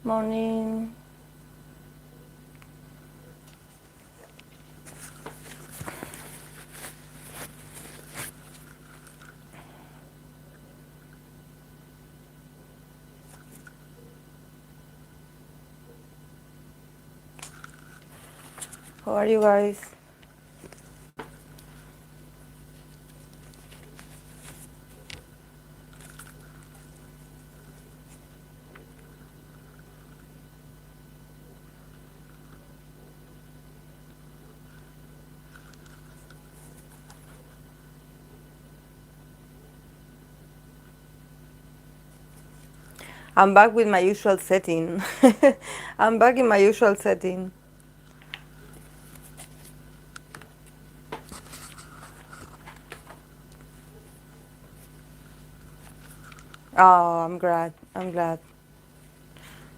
Morning. How are you guys? I'm back with my usual setting. I'm back in my usual setting. Oh, I'm glad. I'm glad.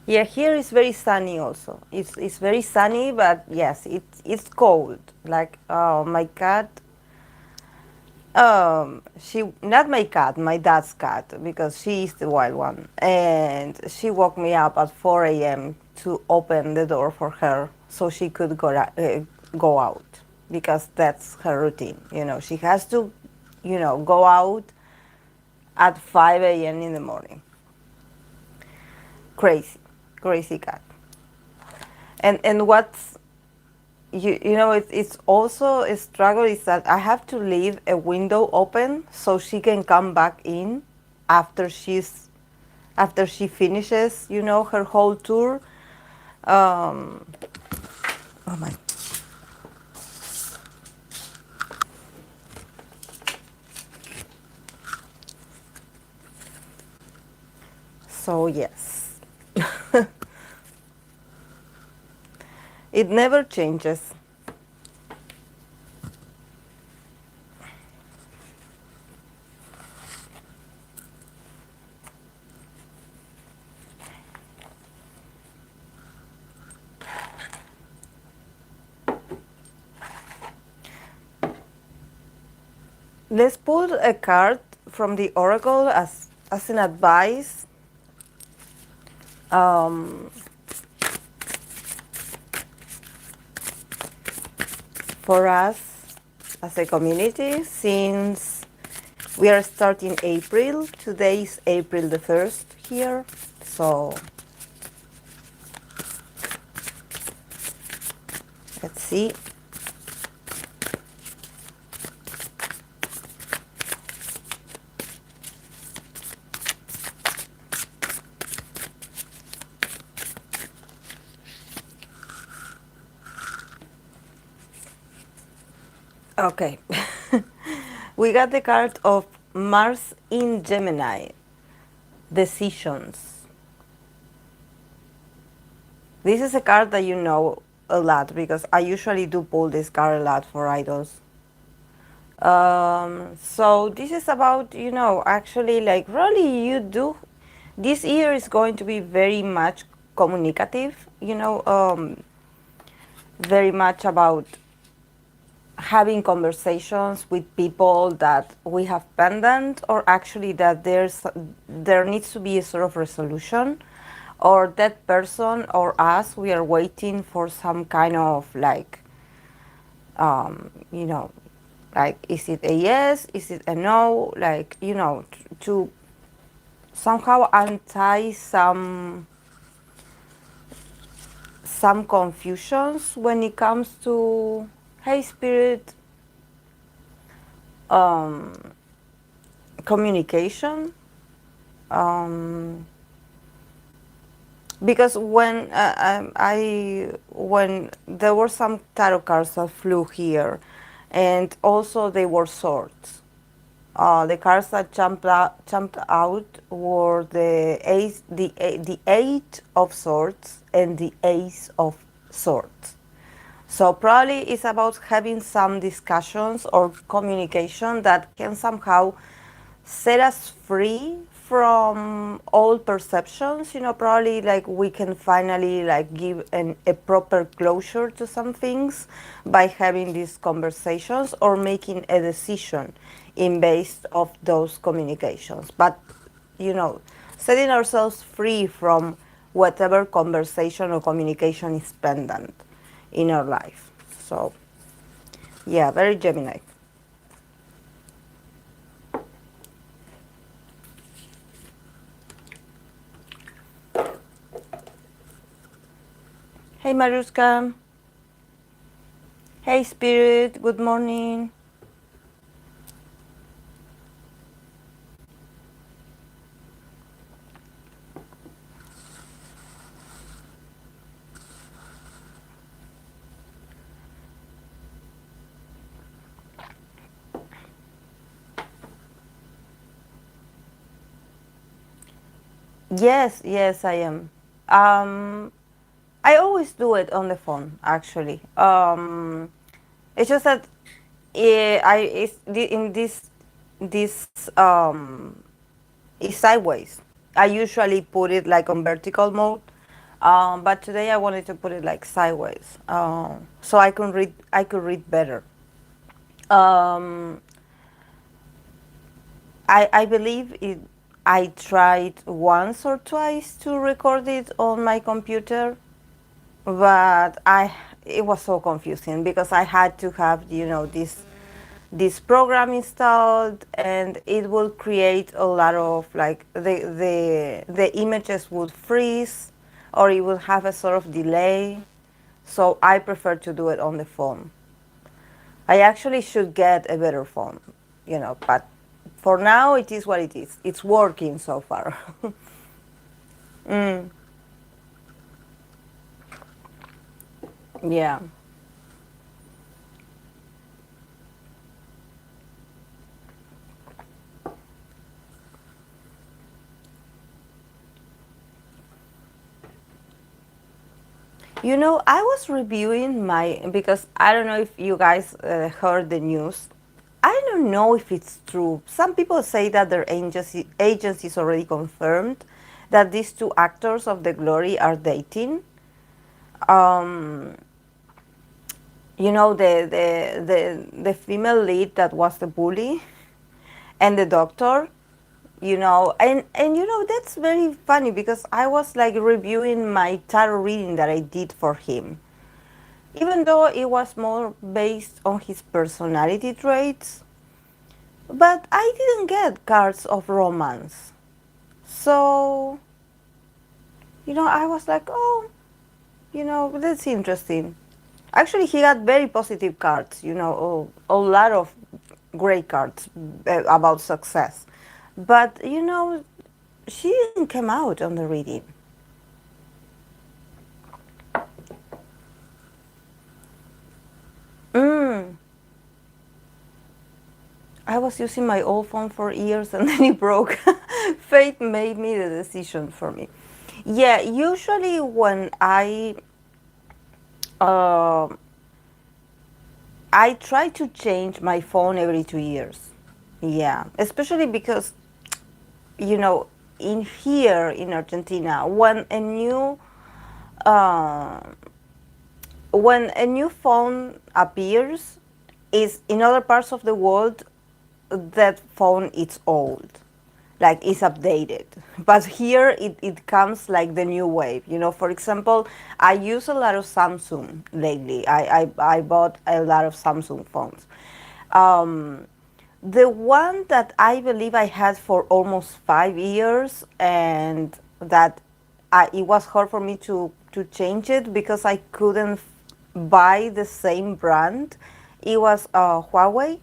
Yeah, here is very sunny also. It's very sunny, but yes, it's cold. Like my cat, she not my cat, my dad's cat, because she is the wild one, and she woke me up at 4 a.m. to open the door for her so she could go out, because that's her routine. You know, she has to, go out at 5 a.m. in the morning. Crazy, crazy cat. And what's it's also a struggle is that I have to leave a window open so she can come back in after she finishes, her whole tour. Um, oh my. So yes, it never changes. Let's pull a card from the oracle as an advice. Um, for us as a community, since we are starting April. Today is April the 1st here. So let's see. Okay. We got the card of Mars in Gemini. Decisions. This is a card that you know a lot because I usually do pull this card a lot for idols. So this is about, actually like really you do. This year is going to be very much communicative, very much about having conversations with people that we have pendant, or actually that there needs to be a sort of resolution, or that person or us, we are waiting for some kind of like, like, is it a yes, is it a no, like, to somehow untie some confusions when it comes to, hey spirit, communication. Because when there were some tarot cards that flew here, and also they were swords. The cards that jumped out were the Eight of Swords and the Ace of Swords. So probably it's about having some discussions or communication that can somehow set us free from all perceptions. Probably like we can finally like give a proper closure to some things by having these conversations or making a decision in based of those communications. But setting ourselves free from whatever conversation or communication is pendant in our life. So, yeah, very Gemini. Hey, Maruska. Hey, Spirit. Good morning. Yes, yes, I am. Um, I always do it on the phone, actually. It's just that in this is sideways. I usually put it like on vertical mode, but today I wanted to put it like sideways, so I can read. I could read better. Um, I believe it. I tried once or twice to record it on my computer, but I it was so confusing because I had to have this program installed, and it will create a lot of like the images would freeze, or it will have a sort of delay. So I prefer to do it on the phone. I actually should get a better phone, but for now it is what it is. It's working so far. mm, yeah. I was reviewing because I don't know if you guys heard the news. I don't know if it's true. Some people say that their agency is already confirmed that these two actors of The Glory are dating. Um, the female lead that was the bully, and the doctor. And that's very funny because I was like reviewing my tarot reading that I did for him, even though it was more based on his personality traits. But I didn't get cards of romance. So, I was like, oh, that's interesting. Actually, he got very positive cards, a lot of great cards about success. But, she didn't come out on the reading. Mm. I was using my old phone for years and then it broke. Fate made me the decision for me. Yeah, usually when uh, I try to change my phone every 2 years. Yeah, especially because you know in here in Argentina, uh, when a new phone appears, is in other parts of the world that phone is old, like it's updated. But here it comes like the new wave. For example, I use a lot of Samsung lately. I bought a lot of Samsung phones. um, the one that I believe I had for almost 5 years, and that it was hard for me to change it because I couldn't buy the same brand. It was Huawei.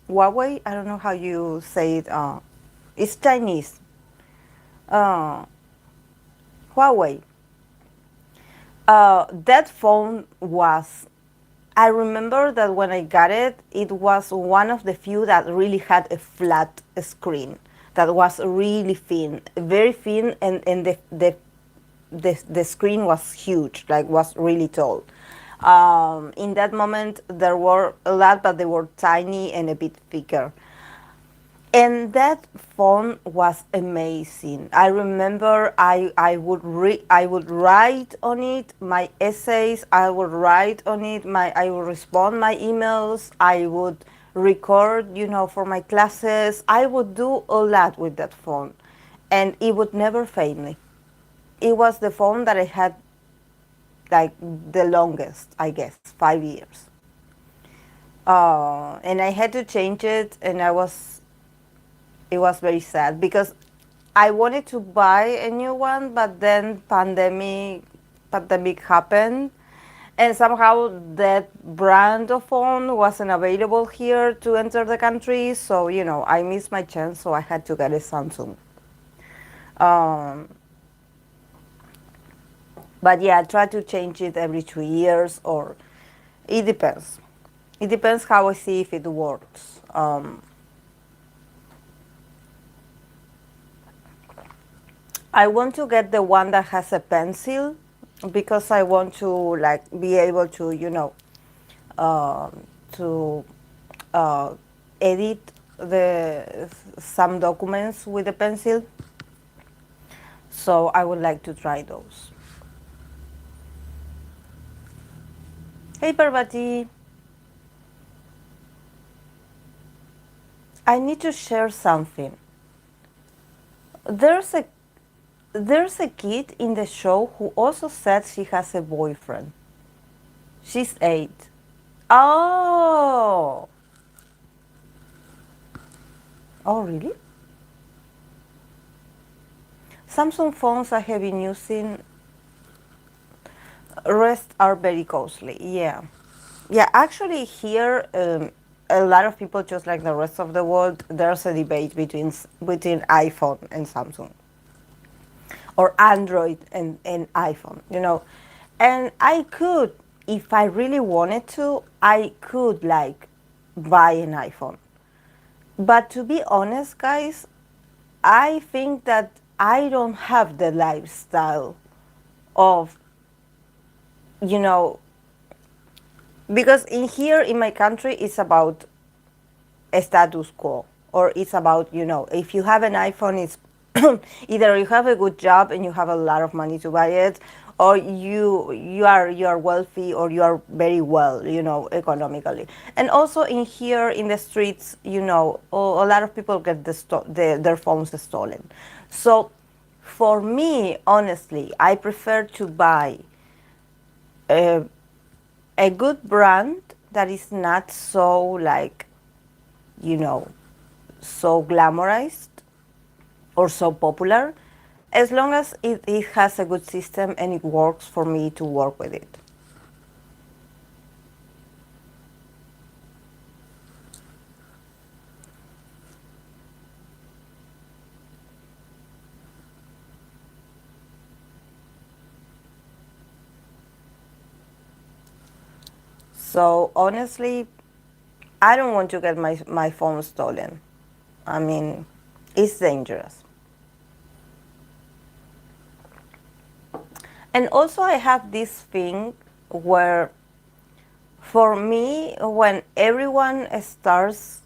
Huawei, I don't know how you say it. It's Chinese. Uh, Huawei. That phone was, I remember that when I got it, it was one of the few that really had a flat screen that was really thin, very thin, and the screen was huge, like was really tall. In that moment, there were a lot, but they were tiny and a bit thicker. And that phone was amazing. I remember I would write on it my essays. I would write on it I would respond my emails. I would record, for my classes. I would do a lot with that phone, and it would never fail me. it was the phone that I had like the longest, I guess, 5 years. And I had to change it, and it was very sad because I wanted to buy a new one, but then pandemic happened, and somehow that brand of phone wasn't available here to enter the country. So I missed my chance, so I had to get a Samsung. Um, but yeah, I try to change it every 2 years, or it depends. It depends how I see if it works. I want to get the one that has a pencil because I want to like be able to to uh, edit the some documents with a pencil. So I would like to try those. Hey Parvati, I need to share something. There's a there's a kid in the show who also said she has a boyfriend. She's 8. Oh, oh really? Samsung phones I have been using rest are very costly. Yeah, yeah. Actually, here a lot of people, just like the rest of the world, there's a debate between iPhone and Samsung, or Android and iPhone. And I could, if I really wanted to, I could like buy an iPhone. But to be honest, guys, I think that I don't have the lifestyle of, you know, because in here in my country it's about a status quo, or it's about, if you have an iPhone, it's either you have a good job and you have a lot of money to buy it, or you are wealthy, or you are very well, economically. And also in here in the streets, a lot of people get their phones stolen. So for me, honestly, I prefer to buy a, a good brand that is not so like, you know, so glamorized or so popular, as long as it has a good system and it works for me to work with it. So honestly, I don't want to get my phone stolen. I mean, it's dangerous. And also, I have this thing where, for me, when everyone starts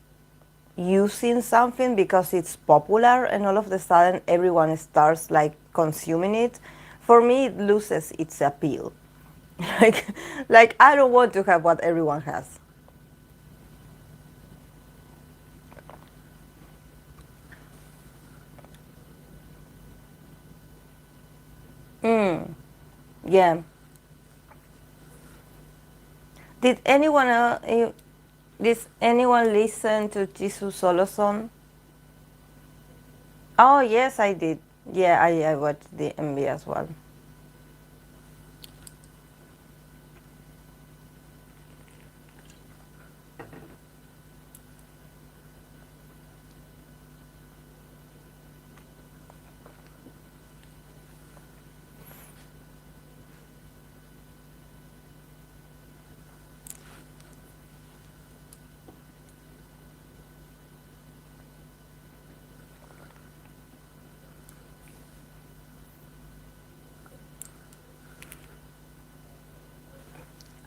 using something because it's popular and all of a sudden everyone starts like consuming it, for me it loses its appeal. like like I don't want to have what everyone has. Yeah. Did anyone did anyone listen to Jesus Solo Song? Oh yes, I did. Yeah, I watched the MV as well.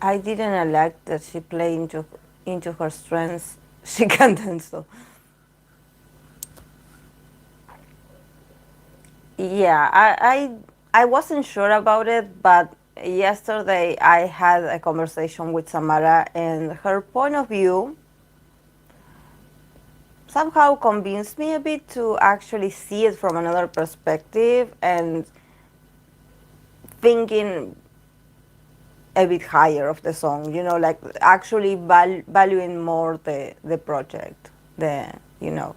I didn't like that she played into her strengths. She can dance so. Yeah, I wasn't sure about it, but yesterday I had a conversation with Samara, and her point of view somehow convinced me a bit to actually see it from another perspective. And thinking a bit higher of the song, like actually valuing more the project, the you know,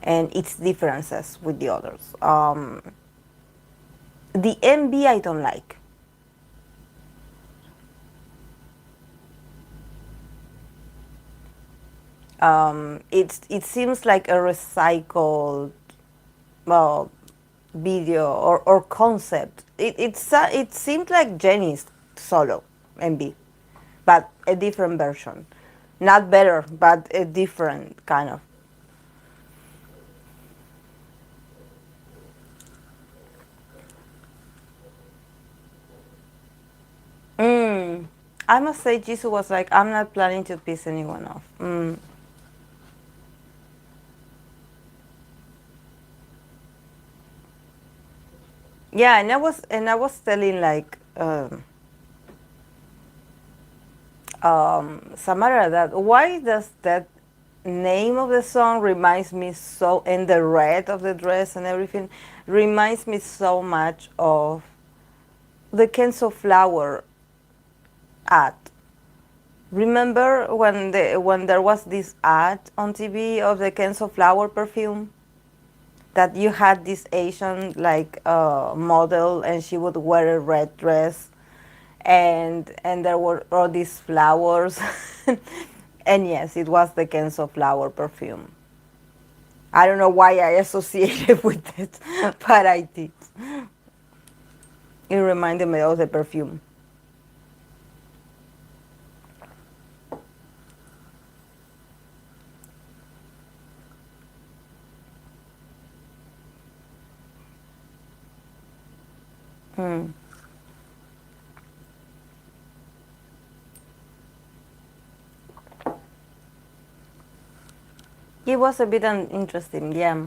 and its differences with the others. The MV I don't like. It seems like a recycled, well, video or concept. It seemed like Jennie's solo MV, but a different version. Not better, but a different kind of. Mm. I must say, Jisoo was like, I'm not planning to piss anyone off. Yeah, and I was telling like Samara that why does that name of the song reminds me so, and the red of the dress and everything reminds me so much of the Kenzo Flower ad. Remember when there was this ad on TV of the Kenzo Flower perfume, that you had this Asian like model, and she would wear a red dress, and there were all these flowers, and yes, it was the Kenzo Flower perfume. I don't know why I associated with it, but I did. It reminded me of the perfume. Hmm. It was a bit interesting, yeah.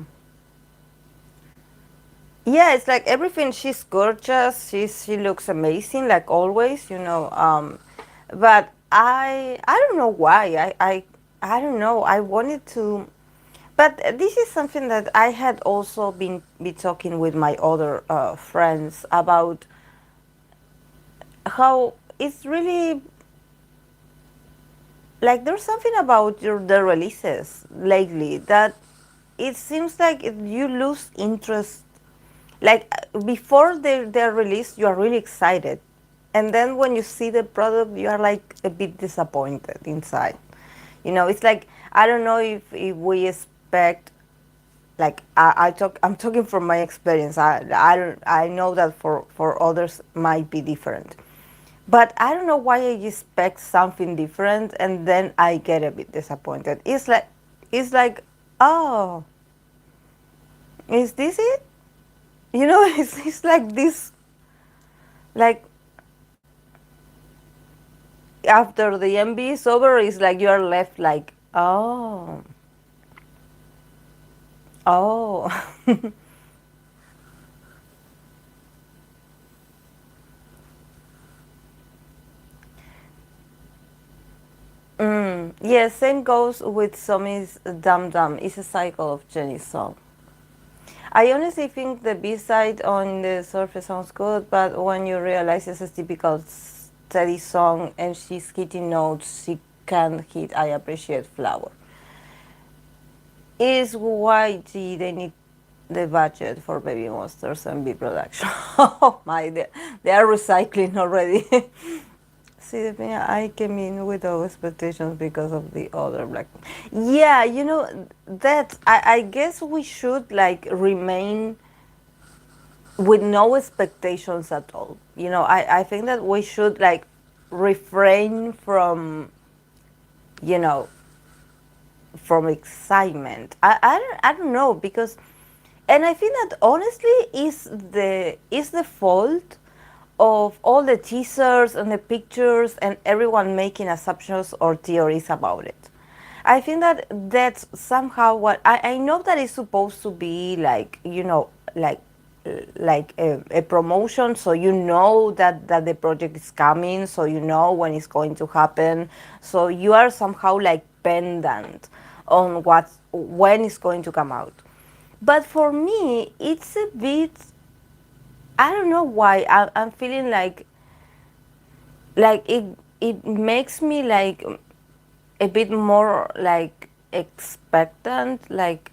Yeah, it's like everything. She's gorgeous. She looks amazing, like always, But I don't know why. I don't know. I wanted to, but this is something that I had also been talking with my other friends about, how it's really like there's something about the releases lately that it seems like you lose interest. Like before they're released, you are really excited, and then when you see the product, you are like a bit disappointed inside. It's like, I don't know if we expect, like I'm talking from my experience. I know that for others might be different, but I don't know why I expect something different, and then I get a bit disappointed. It's like, oh, is this it? It's like this, like after the MB is over, it's like you're left like, oh, oh. Yeah, same goes with Somi's Dum Dum. It's a cycle of Jennie's song. I honestly think the B-side on the surface sounds good, but when you realize it's a typical steady song and she's hitting notes she can't hit, I appreciate Flower. Is why they need the budget for Baby Monsters and B production. Oh my, they are recycling already. See, the thing, I came in with low expectations because of the other black. Yeah, that I guess we should like remain with no expectations at all. I think that we should like refrain you know, from excitement. I don't know, because, and I think that honestly is the fault of all the teasers and the pictures and everyone making assumptions or theories about it. I think that that's somehow what I know that it's supposed to be like, like a promotion, so that the project is coming, so when it's going to happen, so you are somehow like pendant on when it's going to come out. But for me, it's a bit I don't know why I'm feeling like it makes me like a bit more like expectant, like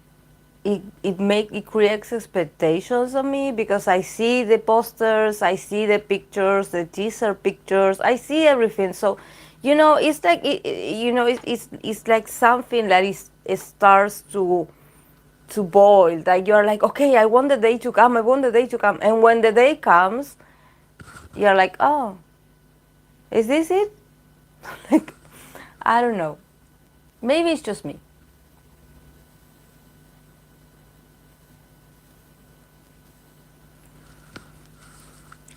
it creates expectations on me because I see the posters, I see the pictures, the teaser pictures, I see everything. So, it's like it's like something that is it starts to boil. Like you're like, okay, I want the day to come, I want the day to come, and when the day comes, you're like, oh, is this it? Like, I don't know. Maybe it's just me.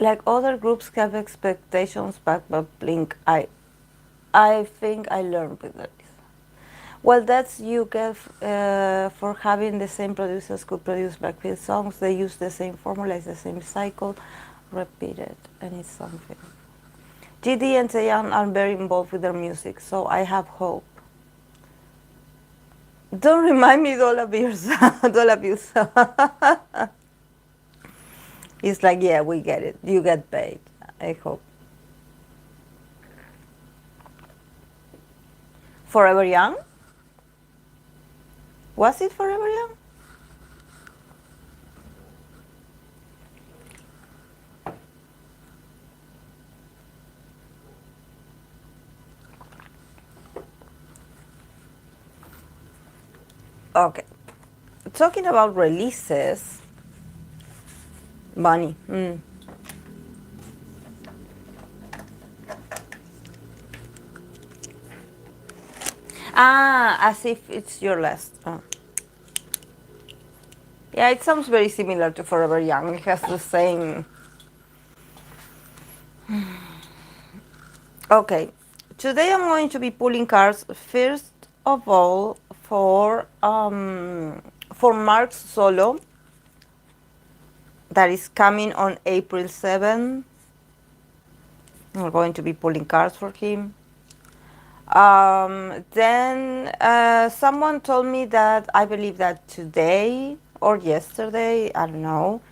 Like other groups have expectations, but Blink, I think I learned with this. Well, that's you get for having the same producers could produce Blackpink songs. They use the same formula, it's the same cycle, repeated, and it's something. GD and Taeyang are very involved with their music, so I have hope. Don't remind me, Dollar Beers. Dollar Beers. It's like, yeah, we get it. You get paid. I hope. Forever Young? Was it Forever Young? Okay. Talking about releases, money. Ah, as if it's your last. Oh. Yeah, it sounds very similar to Forever Young. It has the same. Okay, today I'm going to be pulling cards first of all for Mark's solo that is coming on April 7th. We're going to be pulling cards for him. Then someone told me that I believe that today or yesterday, I don't know,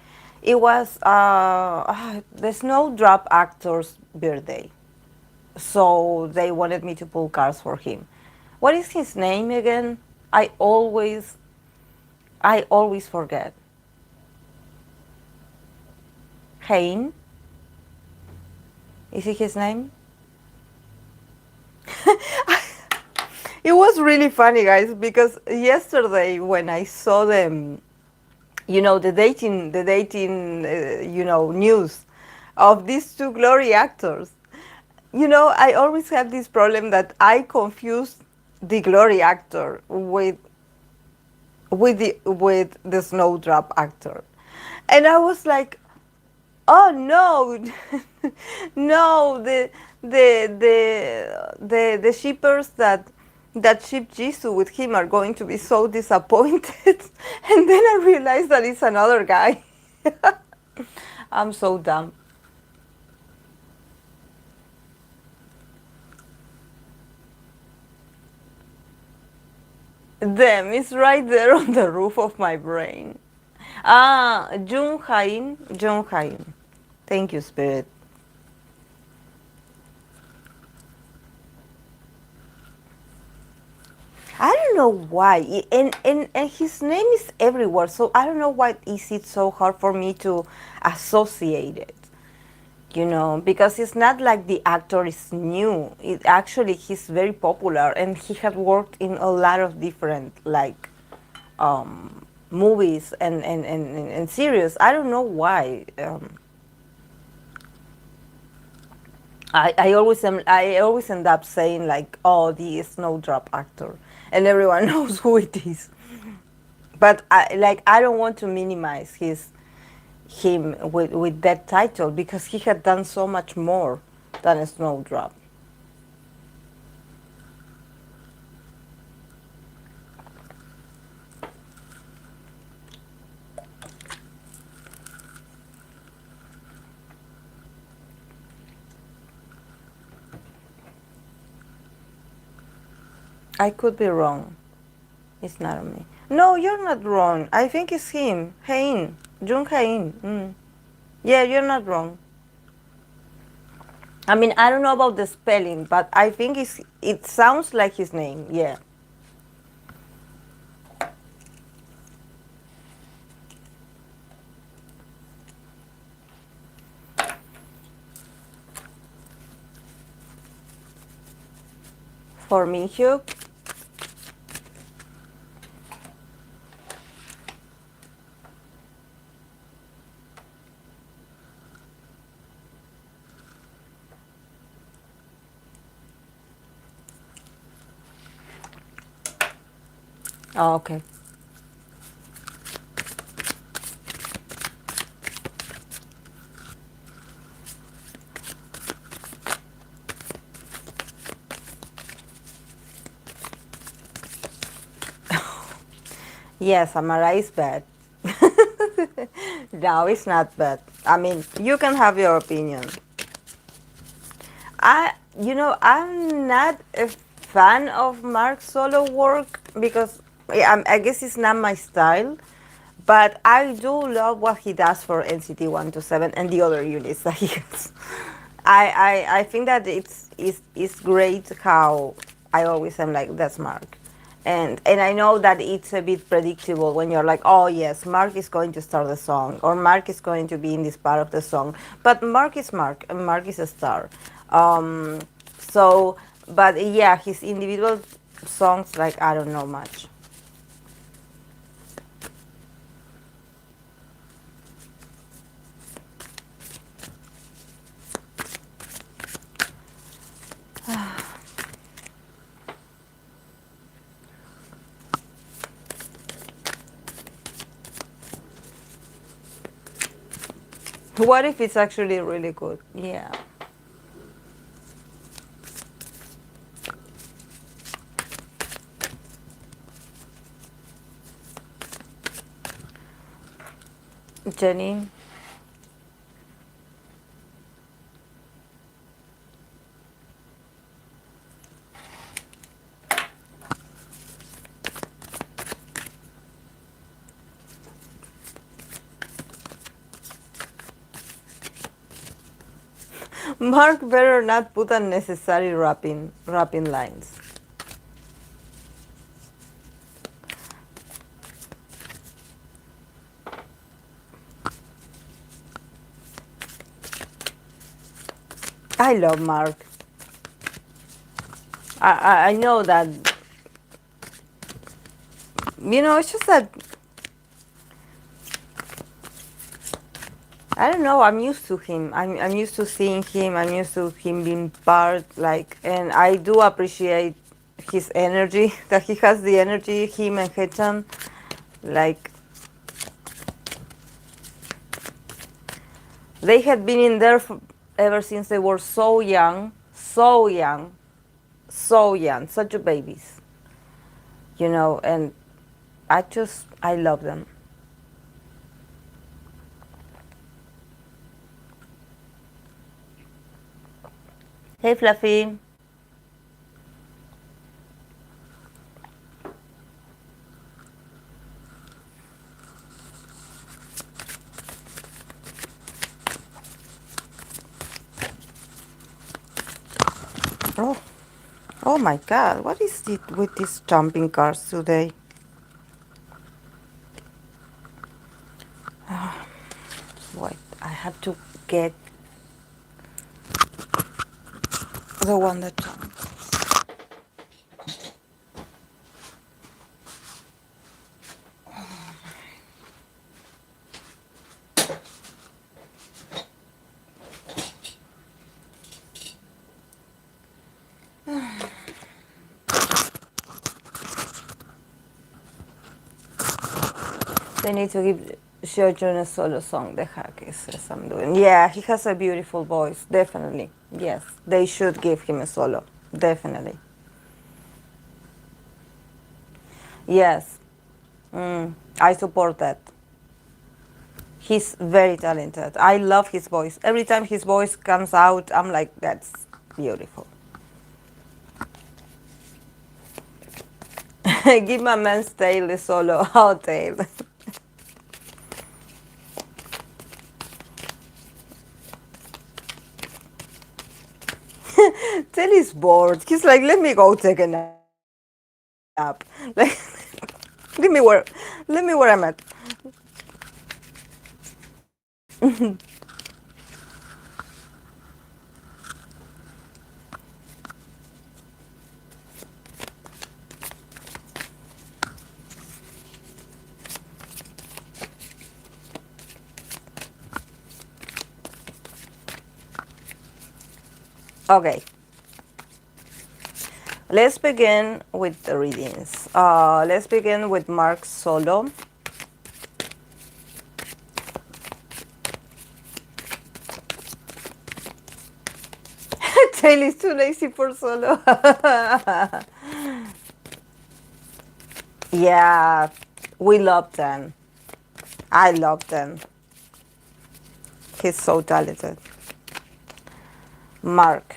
it was the Snowdrop actor's birthday. So they wanted me to pull cards for him. What is his name again? I always forget. HaeIn? Is it his name? It was really funny, guys, because yesterday when I saw them, the dating, news of these two Glory actors, I always have this problem that I confuse the Glory actor with the Snowdrop actor, and I was like, oh no, no, the shippers that ship Jisoo with him are going to be so disappointed. And then I realized that it's another guy. I'm so dumb. Them is right there on the roof of my brain. Ah, Jung HaeIn. Thank you, Spirit. I don't know why, and his name is everywhere, so I don't know why is it so hard for me to associate it. Because it's not like the actor is new. It actually he's very popular, and he had worked in a lot of different like movies and series. I don't know why. I always end up saying like, oh, the Snowdrop actor, and everyone knows who it is. But I don't want to minimize him with that title because he had done so much more than a Snowdrop. I could be wrong. It's not on me. No, you're not wrong. I think it's him. HaeIn. Jung HaeIn. Yeah, you're not wrong. I mean, I don't know about the spelling, but I think it sounds like his name. Yeah. For Minhyuk. Oh, okay. Yes, Amara is bad. No, it's not bad. I mean, you can have your opinion. I'm not a fan of Mark's solo work because I guess it's not my style. But I do love what he does for NCT 127 and the other units that he has. I think that it's great how I always am like, that's Mark. And I know that it's a bit predictable when you're like, oh yes, Mark is going to start the song or Mark is going to be in this part of the song. But Mark is Mark and Mark is a star. Um, so, but yeah, his individual songs, like, I don't know much. What if it's actually really good? Yeah. Jennie. Mark better not put unnecessary rapping lines. I love Mark. I know that, it's just that, I don't know, I'm used to him. I'm used to seeing him. I'm used to him being part, like, and I do appreciate his energy, that he has the energy, him and HaeIn. Like, they had been in there ever since they were so young, so young, so young, such a babies, and I love them. Hey, Fluffy. Oh, oh my God, what is it with these jumping cars today? Wait, I have to get the one that jumps. They need to give Xiojun a solo song, the hack says I'm doing. Yeah, he has a beautiful voice, definitely. Yes, they should give him a solo, definitely. Yes, I support that. He's very talented. I love his voice. Every time his voice comes out, I'm like, that's beautiful. Give my man's tail the solo. Oh, tail. Telly's bored. He's like, let me go take a nap. Like, leave me where I'm at. Okay, let's begin with the readings. Let's begin with Mark solo. Tail is too lazy for solo. Yeah, we love them. I love them. He's so talented. Mark.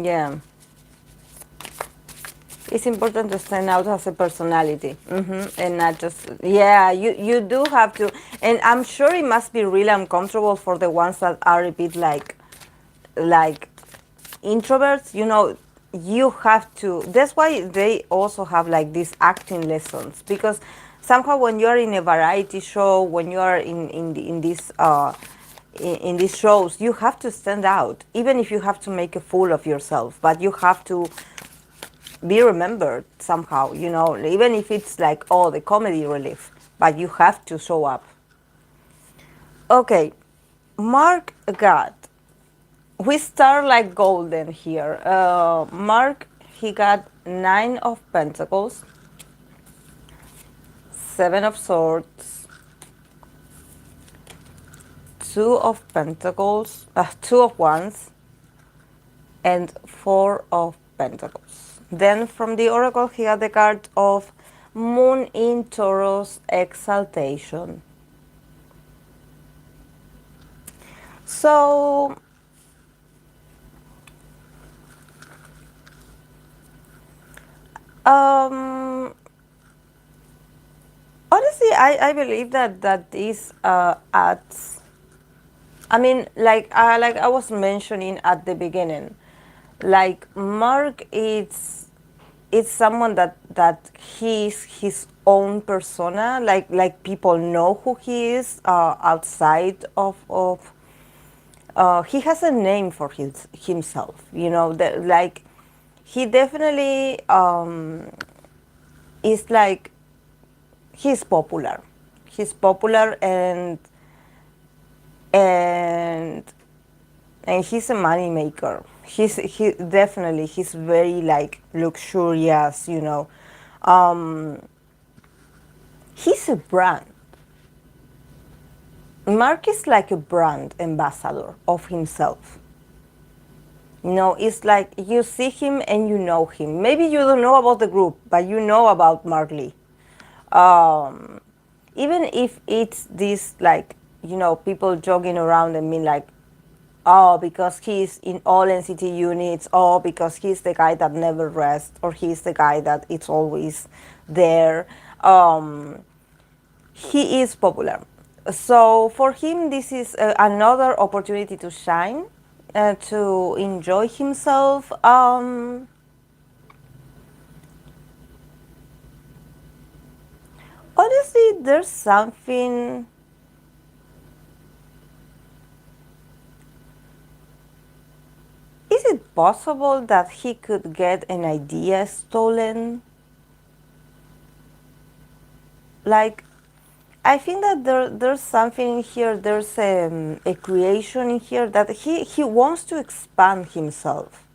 Yeah. It's important to stand out as a personality, and not just, yeah, you do have to. And I'm sure it must be really uncomfortable for the ones that are a bit like introverts, you have to. That's why they also have like these acting lessons, because somehow when you're in a variety show, when you are in this in these shows, you have to stand out, even if you have to make a fool of yourself, but you have to be remembered somehow, even if it's like, oh, the comedy relief, but you have to show up. Okay, Mark got, we start like golden here. Mark, he got 9 of Pentacles, 7 of Swords, 2 of Pentacles, 2 of Wands, and 4 of Pentacles. Then from the Oracle, he got the card of Moon in Taurus, Exaltation. So, honestly, I believe that this adds. I mean, like I was mentioning at the beginning, like Mark it's someone that he's his own persona. Like people know who he is outside of. He has a name for himself. Like he definitely is like he's popular. He's popular and and he's a money maker. He definitely he's very like luxurious. He's a brand. Mark is like a brand ambassador of himself. It's like you see him and you know him. Maybe you don't know about the group, but you know about Mark Lee. Even if it's this like, people jogging around and being like, oh, because he's in all NCT units, oh, because he's the guy that never rests, or he's the guy that it's always there. He is popular. So for him, this is another opportunity to shine, to enjoy himself. Honestly, there's something. Is it possible that he could get an idea stolen? Like, I think that there's something in here, there's a creation in here that he wants to expand himself.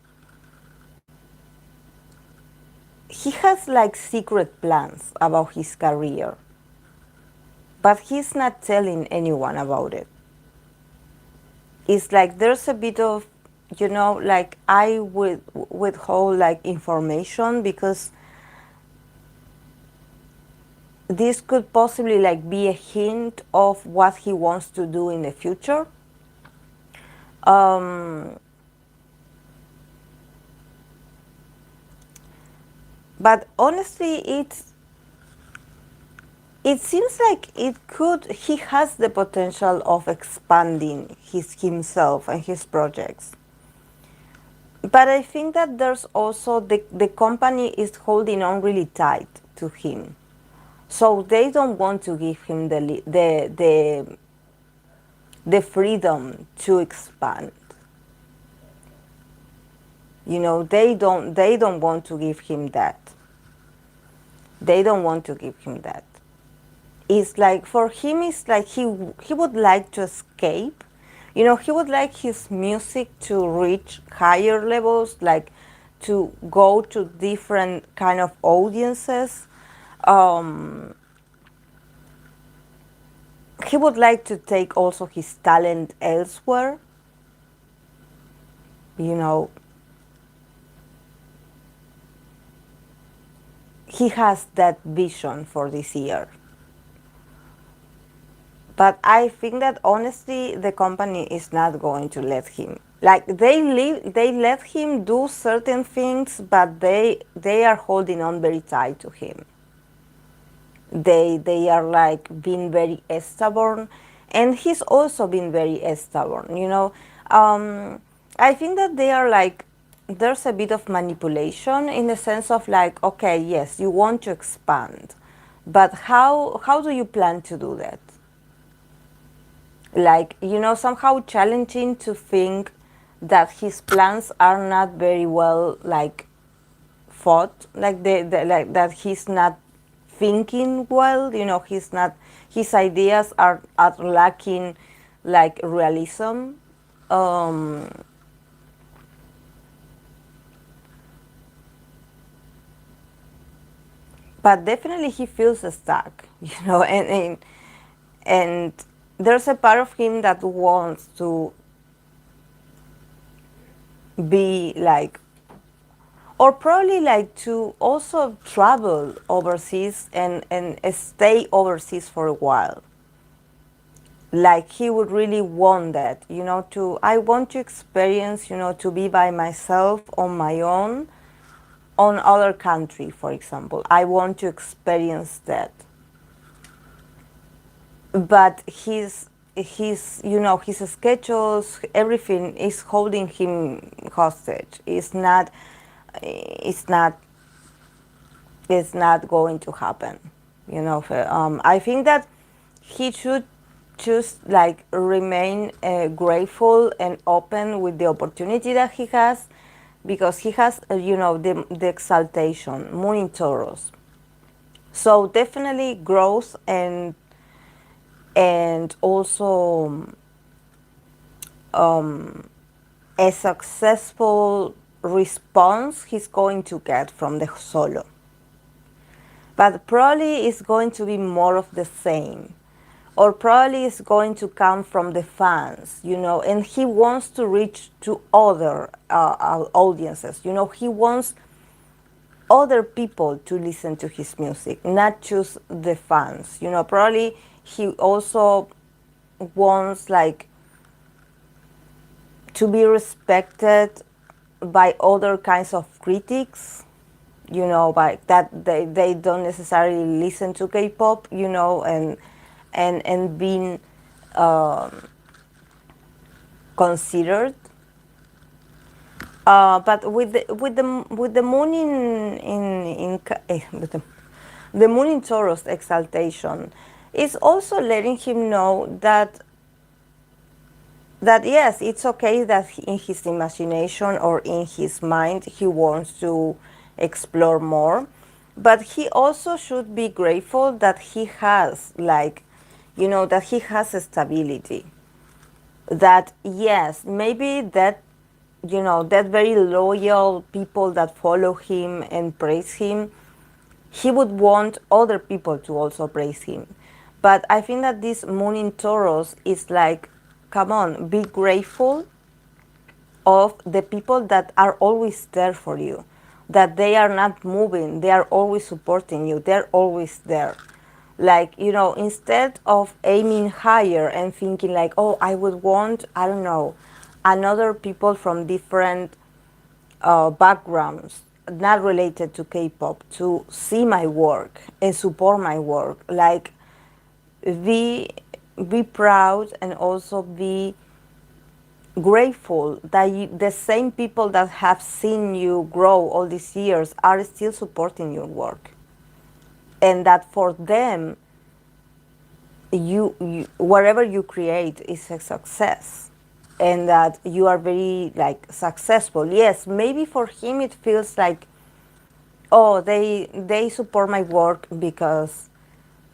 He has like secret plans about his career, but he's not telling anyone about it. It's like there's a bit of, like I would withhold like information because this could possibly like be a hint of what he wants to do in the future. But honestly, it seems like he has the potential of expanding himself and his projects. But I think that there's also the company is holding on really tight to him. So they don't want to give him the freedom to expand. They don't want to give him that. They don't want to give him that. It's like for him it's like he would like to escape. He would like his music to reach higher levels, like to go to different kind of audiences. um, he would like to take also his talent elsewhere. you know he has that vision for this year. But I think that honestly, the company is not going to let him. Like they let him do certain things, but they are holding on very tight to him. They are like being very stubborn, and he's also been very stubborn. I think that they are like there's a bit of manipulation in the sense of like, okay, yes, you want to expand, but how do you plan to do that? Like, somehow challenging to think that his plans are not very well like thought, like like that he's not thinking well. His ideas are lacking like realism. um but definitely he feels stuck. And there's a part of him that wants to be like, or probably like to also travel overseas and stay overseas for a while. Like he would really want that, to I want to experience, to be by myself on my own on other country, for example. I want to experience that. But his schedules, everything is holding him hostage. It's not going to happen. I think that he should just like remain grateful and open with the opportunity that he has, because he has the exaltation, moon in Taurus. So definitely growth and also a successful response he's going to get from the solo. But probably it's going to be more of the same, or probably it's going to come from the fans, and he wants to reach to other audiences. He wants other people to listen to his music, not just the fans. Probably he also wants like to be respected by other kinds of critics, by that they don't necessarily listen to K-pop, and being considered. But with the moon the moon in Taurus exaltation is also letting him know that yes, it's okay that in his imagination or in his mind he wants to explore more, but he also should be grateful that he has that he has a stability. That yes, maybe that very loyal people that follow him and praise him, he would want other people to also praise him. But I think that this moon in Taurus is like, come on, be grateful of the people that are always there for you, that they are not moving, they are always supporting you, they're always there. Like, instead of aiming higher and thinking like, oh, I would want, I don't know, another people from different backgrounds not related to K-pop to see my work and support my work. Like, be be proud and also be grateful that the same people that have seen you grow all these years are still supporting your work, and that for them, you whatever you create is a success, and that you are very like successful. Yes, maybe for him it feels like, oh, they support my work because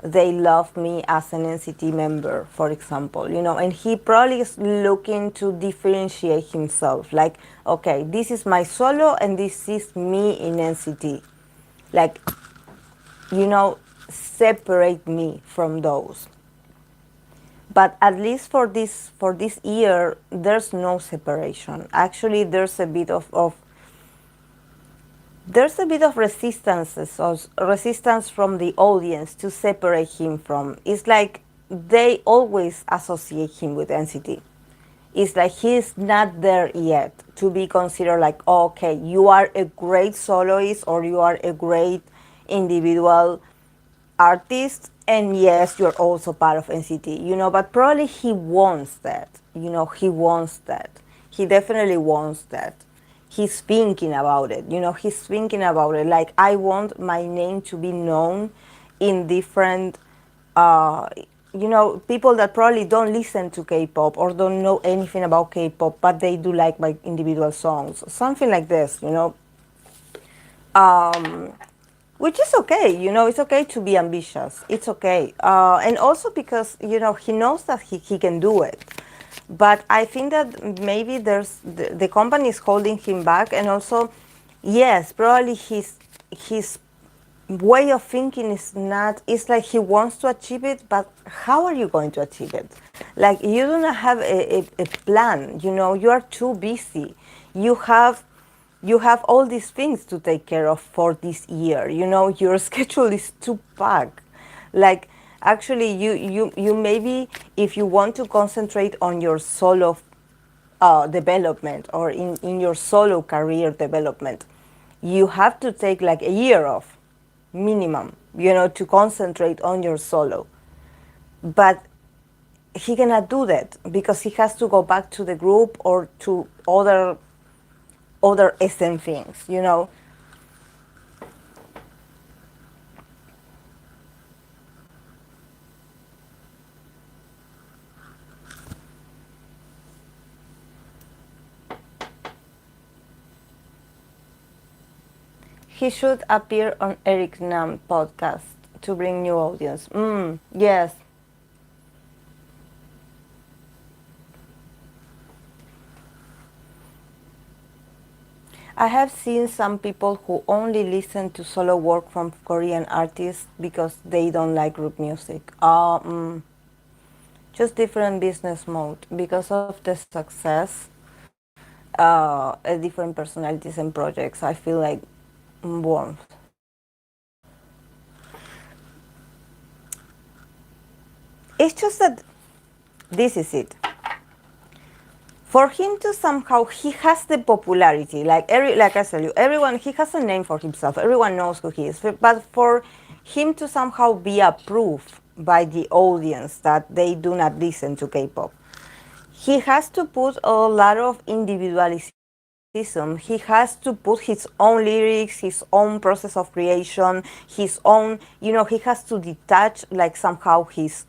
they love me as an NCT member, for example, and he probably is looking to differentiate himself. Like, okay, this is my solo and this is me in NCT. Like, you know, separate me from those. But at least for this year, there's no separation. Actually, there's a bit of resistance from the audience to separate him from. It's like they always associate him with NCT. It's like he's not there yet to be considered like, oh, okay, you are a great soloist or you are a great individual artist, and yes, you're also part of NCT, but probably he wants that, he wants that. He definitely wants that. He's thinking about it, he's thinking about it. Like, I want my name to be known in different, uh, people that probably don't listen to K-pop or don't know anything about K-pop, but they do like my individual songs, something like this, um, which is okay. It's okay to be ambitious. It's okay. And also because, he knows that he can do it. But I think that maybe the company is holding him back. And also, yes, probably his way of thinking is not, it's like he wants to achieve it, but how are you going to achieve it? Like, you do not have a plan, you are too busy. You have all these things to take care of for this year. Your schedule is too packed. Like, actually, you maybe, if you want to concentrate on your solo development or in your solo career development, you have to take like a year off minimum, to concentrate on your solo. But he cannot do that because he has to go back to the group or to other SM things. He should appear on Eric Nam podcast to bring new audience. Yes. I have seen some people who only listen to solo work from Korean artists because they don't like group music. Just different business mode because of the success, different personalities and projects. I feel like warmth. It's just that this is it. For him to somehow, he has the popularity, like I tell you, everyone, he has a name for himself. Everyone knows who he is. But for him to somehow be approved by the audience that they do not listen to K-pop, he has to put a lot of individualism. He has to put his own lyrics, his own process of creation, his own, he has to detach like somehow his,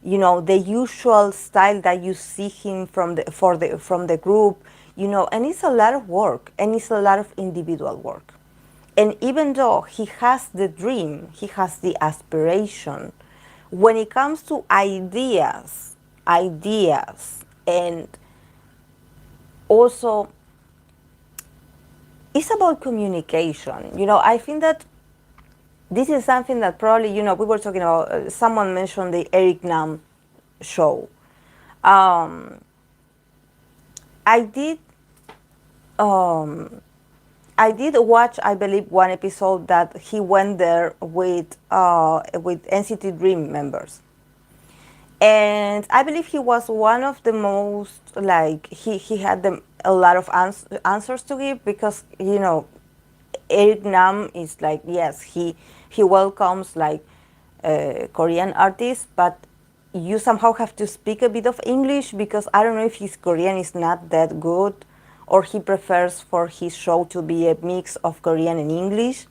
the usual style that you see him from the group, and it's a lot of work and it's a lot of individual work. And even though he has the dream, he has the aspiration, when it comes to ideas, and also it's about communication. I think that this is something that probably, we were talking about, someone mentioned the Eric Nam show. I did watch, I believe, one episode that he went there with NCT Dream members. And I believe he was one of the most, like, he had the a lot of answers to give, because Eric Nam is like, yes, he welcomes like Korean artists, but you somehow have to speak a bit of English, because I don't know if his Korean is not that good, or he prefers for his show to be a mix of Korean and English.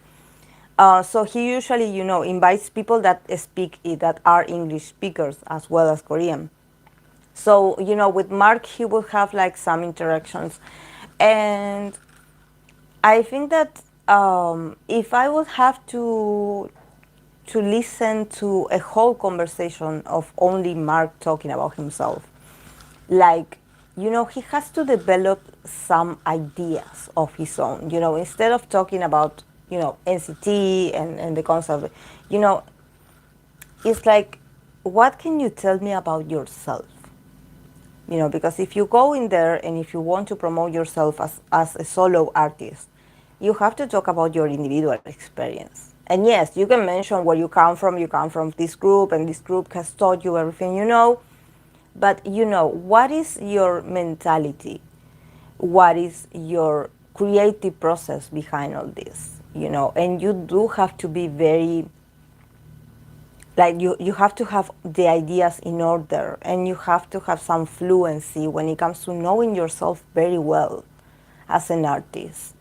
So he usually, invites people that speak that are English speakers as well as Korean. So with Mark, he will have like some interactions, and I think that if I would have to listen to a whole conversation of only Mark talking about himself, like, he has to develop some ideas of his own, instead of talking about, NCT and the concept, you know, it's like, what can you tell me about yourself? Because if you go in there and if you want to promote yourself as a solo artist, you have to talk about your individual experience. And yes, you can mention where you come from. You come from this group, and this group has taught you everything you know. But what is your mentality? What is your creative process behind all this? And you do have to be very, like, you have to have the ideas in order, and you have to have some fluency when it comes to knowing yourself very well as an artist.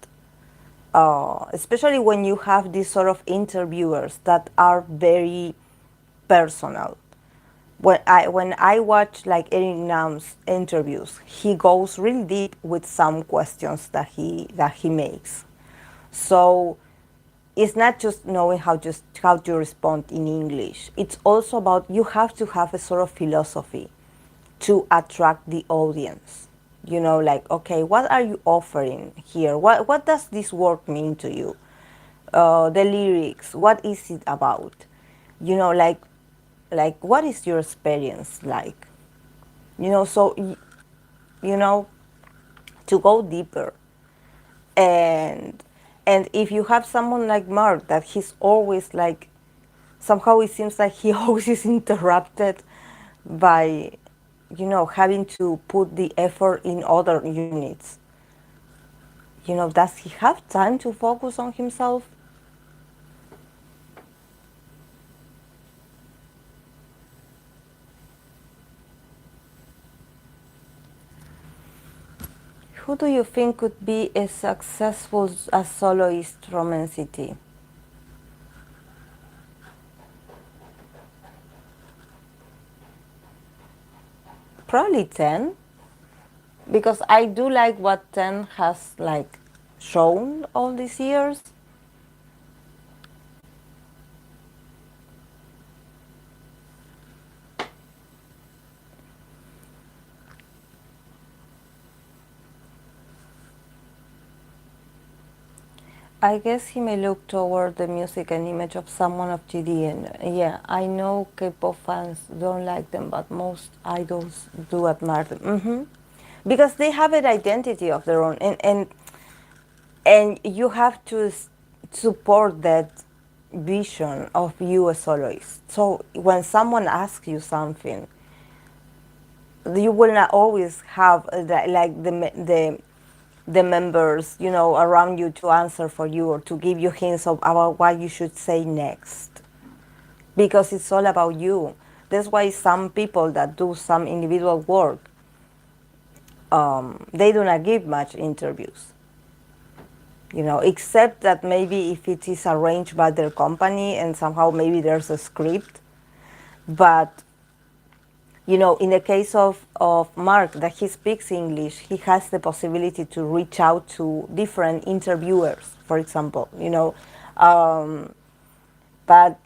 Especially when you have these sort of interviewers that are very personal. When I watch like Eric Nam's interviews, he goes really deep with some questions that he makes. So it's not just knowing how to respond in English. It's also about, you have to have a sort of philosophy to attract the audience. Like, okay, what are you offering here? What does this work mean to you? The lyrics, what is it about? Like what is your experience like? So you know to go deeper. And and if you have someone like Mark, that he's always like, somehow it seems like he always is interrupted by having to put the effort in other units. Does he have time to focus on himself? Who do you think could be as successful as soloist from NCT? Probably 10, because I do like what 10 has like shown all these years. I guess he may look toward the music and image of someone of GD, and yeah, I know K-pop fans don't like them, but most idols do admire them. Because they have an identity of their own, and you have to support that vision of you as soloist. So when someone asks you something, you will not always have the members around you to answer for you, or to give you hints about what you should say next, because it's all about you. That's why some people that do some individual work, they do not give much interviews, except that maybe if it is arranged by their company and somehow maybe there's a script. But in the case of Mark, that he speaks English, he has the possibility to reach out to different interviewers, for example, but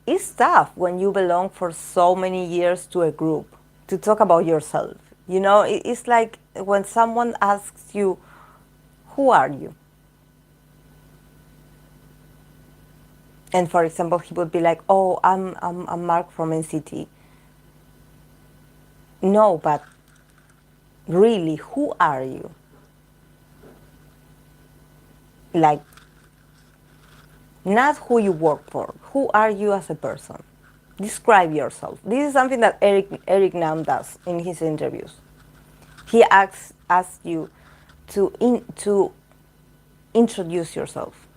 it's tough when you belong for so many years to a group to talk about yourself. It's like when someone asks you, who are you? And for example, he would be like, oh, I'm Mark from NCT. No, but really, who are you? Like, not who you work for. Who are you as a person? Describe yourself. This is something that Eric Nam does in his interviews. He asks you to introduce yourself,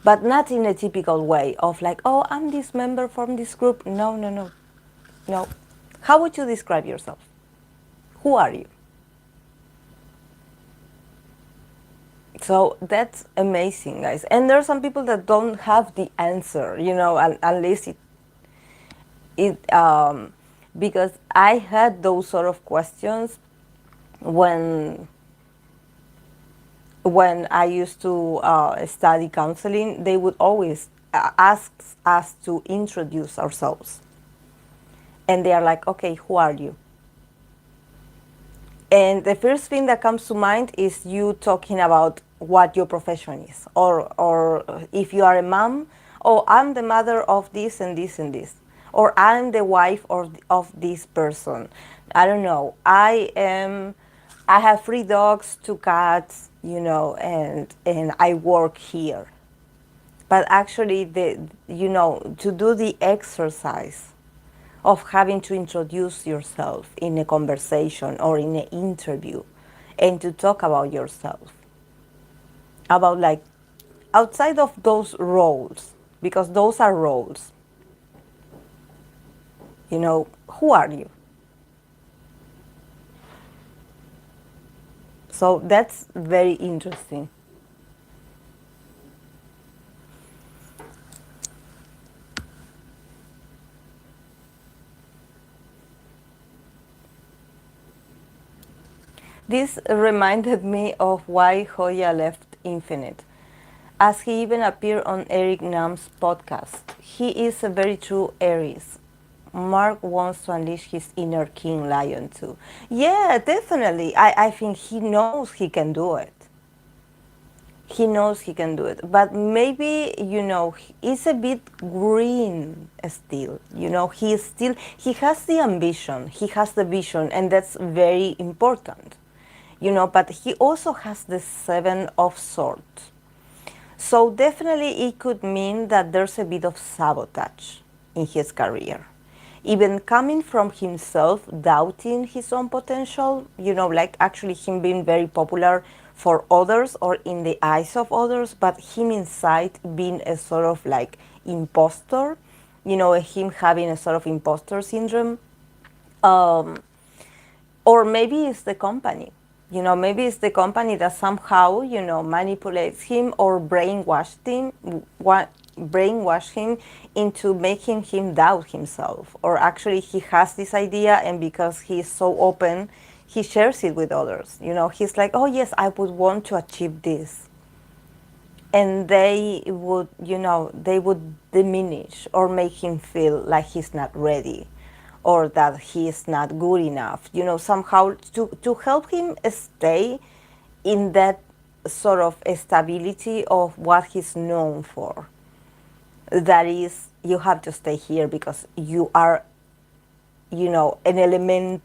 but not in a typical way of like, oh, I'm this member from this group. No, no, no, no. How would you describe yourself? Who are you? So that's amazing, guys. And there are some people that don't have the answer, unless it because I had those sort of questions when I used to study counseling. They would always ask us to introduce ourselves, and they are like, "Okay, who are you?" And the first thing that comes to mind is you talking about what your profession is, or if you are a mom, oh, I'm the mother of this and this and this, or I'm the wife of this person. I don't know. I have 3 dogs, 2 cats, and I work here. But actually, to do the exercise of having to introduce yourself in a conversation or in an interview and to talk about yourself, about like outside of those roles, because those are roles, who are you? So that's very interesting. This reminded me of why Hoya left Infinite, as he even appeared on Eric Nam's podcast. He is a very true Aries. Mark wants to unleash his inner king lion too. Yeah, definitely. I think he knows he can do it. He knows he can do it. But maybe, he's a bit green still. He has the ambition, he has the vision, and that's very important. But he also has the Seven of Swords. So definitely it could mean that there's a bit of sabotage in his career. Even coming from himself, doubting his own potential, like actually him being very popular for others or in the eyes of others, but him inside being a sort of like imposter, him having a sort of imposter syndrome. Or maybe it's the company. Maybe it's the company that somehow, manipulates him or brainwash him into making him doubt himself. Or actually he has this idea, and because he's so open, he shares it with others. He's like, oh yes, I would want to achieve this. And they would diminish or make him feel like he's not ready or that he is not good enough, somehow to help him stay in that sort of stability of what he's known for. That is, you have to stay here because you are, an element,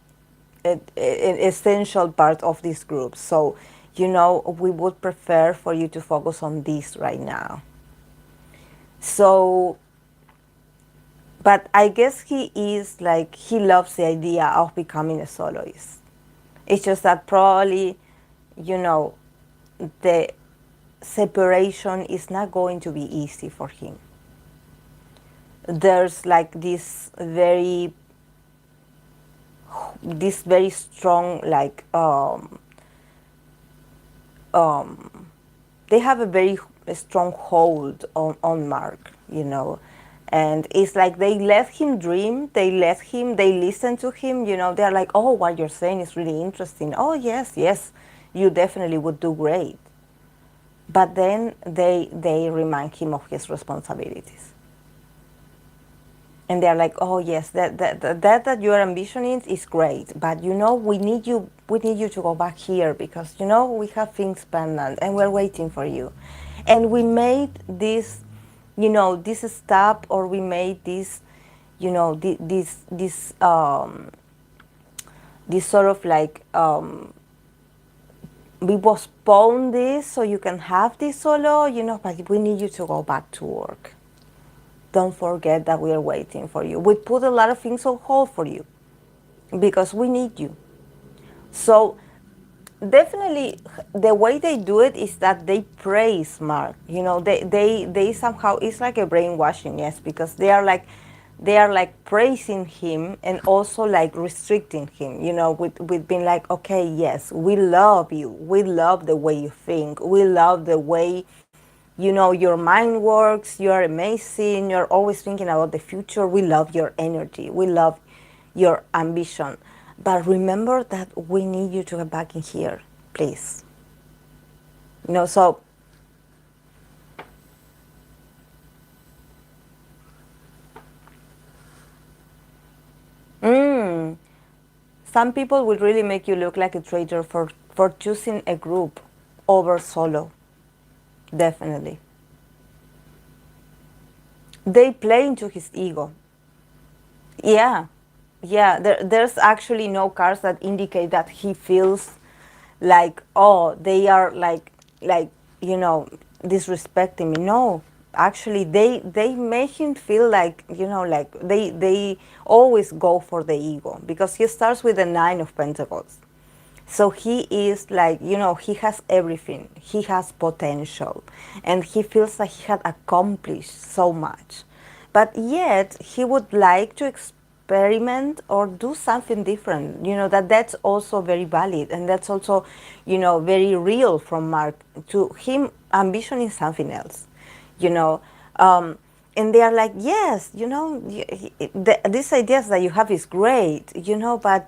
an essential part of this group. So, we would prefer for you to focus on this right now. So, but I guess he loves the idea of becoming a soloist. It's just that probably, the separation is not going to be easy for him. There's like this very strong, like, they have a very strong hold on Mark, and it's like they let him dream, they listen to him, they're like, oh, what you're saying is really interesting. Oh, yes, you definitely would do great. But then they remind him of his responsibilities. And they're like, oh yes, that your ambition is great, but we need you to go back here because we have things pending and we're waiting for you. And we made this, this step, or we made this, this sort of like, we postpone this so you can have this solo, but we need you to go back to work. Don't forget that we are waiting for you. We put a lot of things on hold for you because we need you. So definitely the way they do it is that they praise Mark. You know, they somehow, it's like a brainwashing, yes, because they are like praising him and also like restricting him, you know, with being like, okay, yes, we love you, we love the way you think, we love the way, you know, your mind works, you're amazing, you're always thinking about the future, we love your energy, we love your ambition. But remember that we need you to get back in here, please. You know, so mm, some people will really make you look like a traitor for choosing a group over solo. Definitely. They play into his ego. Yeah, yeah. There's actually no cards that indicate that he feels like, oh, they are like you know, disrespecting me. No, actually, they make him feel like, you know, like they always go for the ego, because he starts with the Nine of Pentacles. So he is like, you know, he has everything. He has potential. And he feels like he had accomplished so much. But yet he would like to experiment or do something different. You know, that's also very valid. And that's also, you know, very real from Mark. To him, ambition is something else, you know. And they are like, yes, you know, these ideas that you have is great, you know, but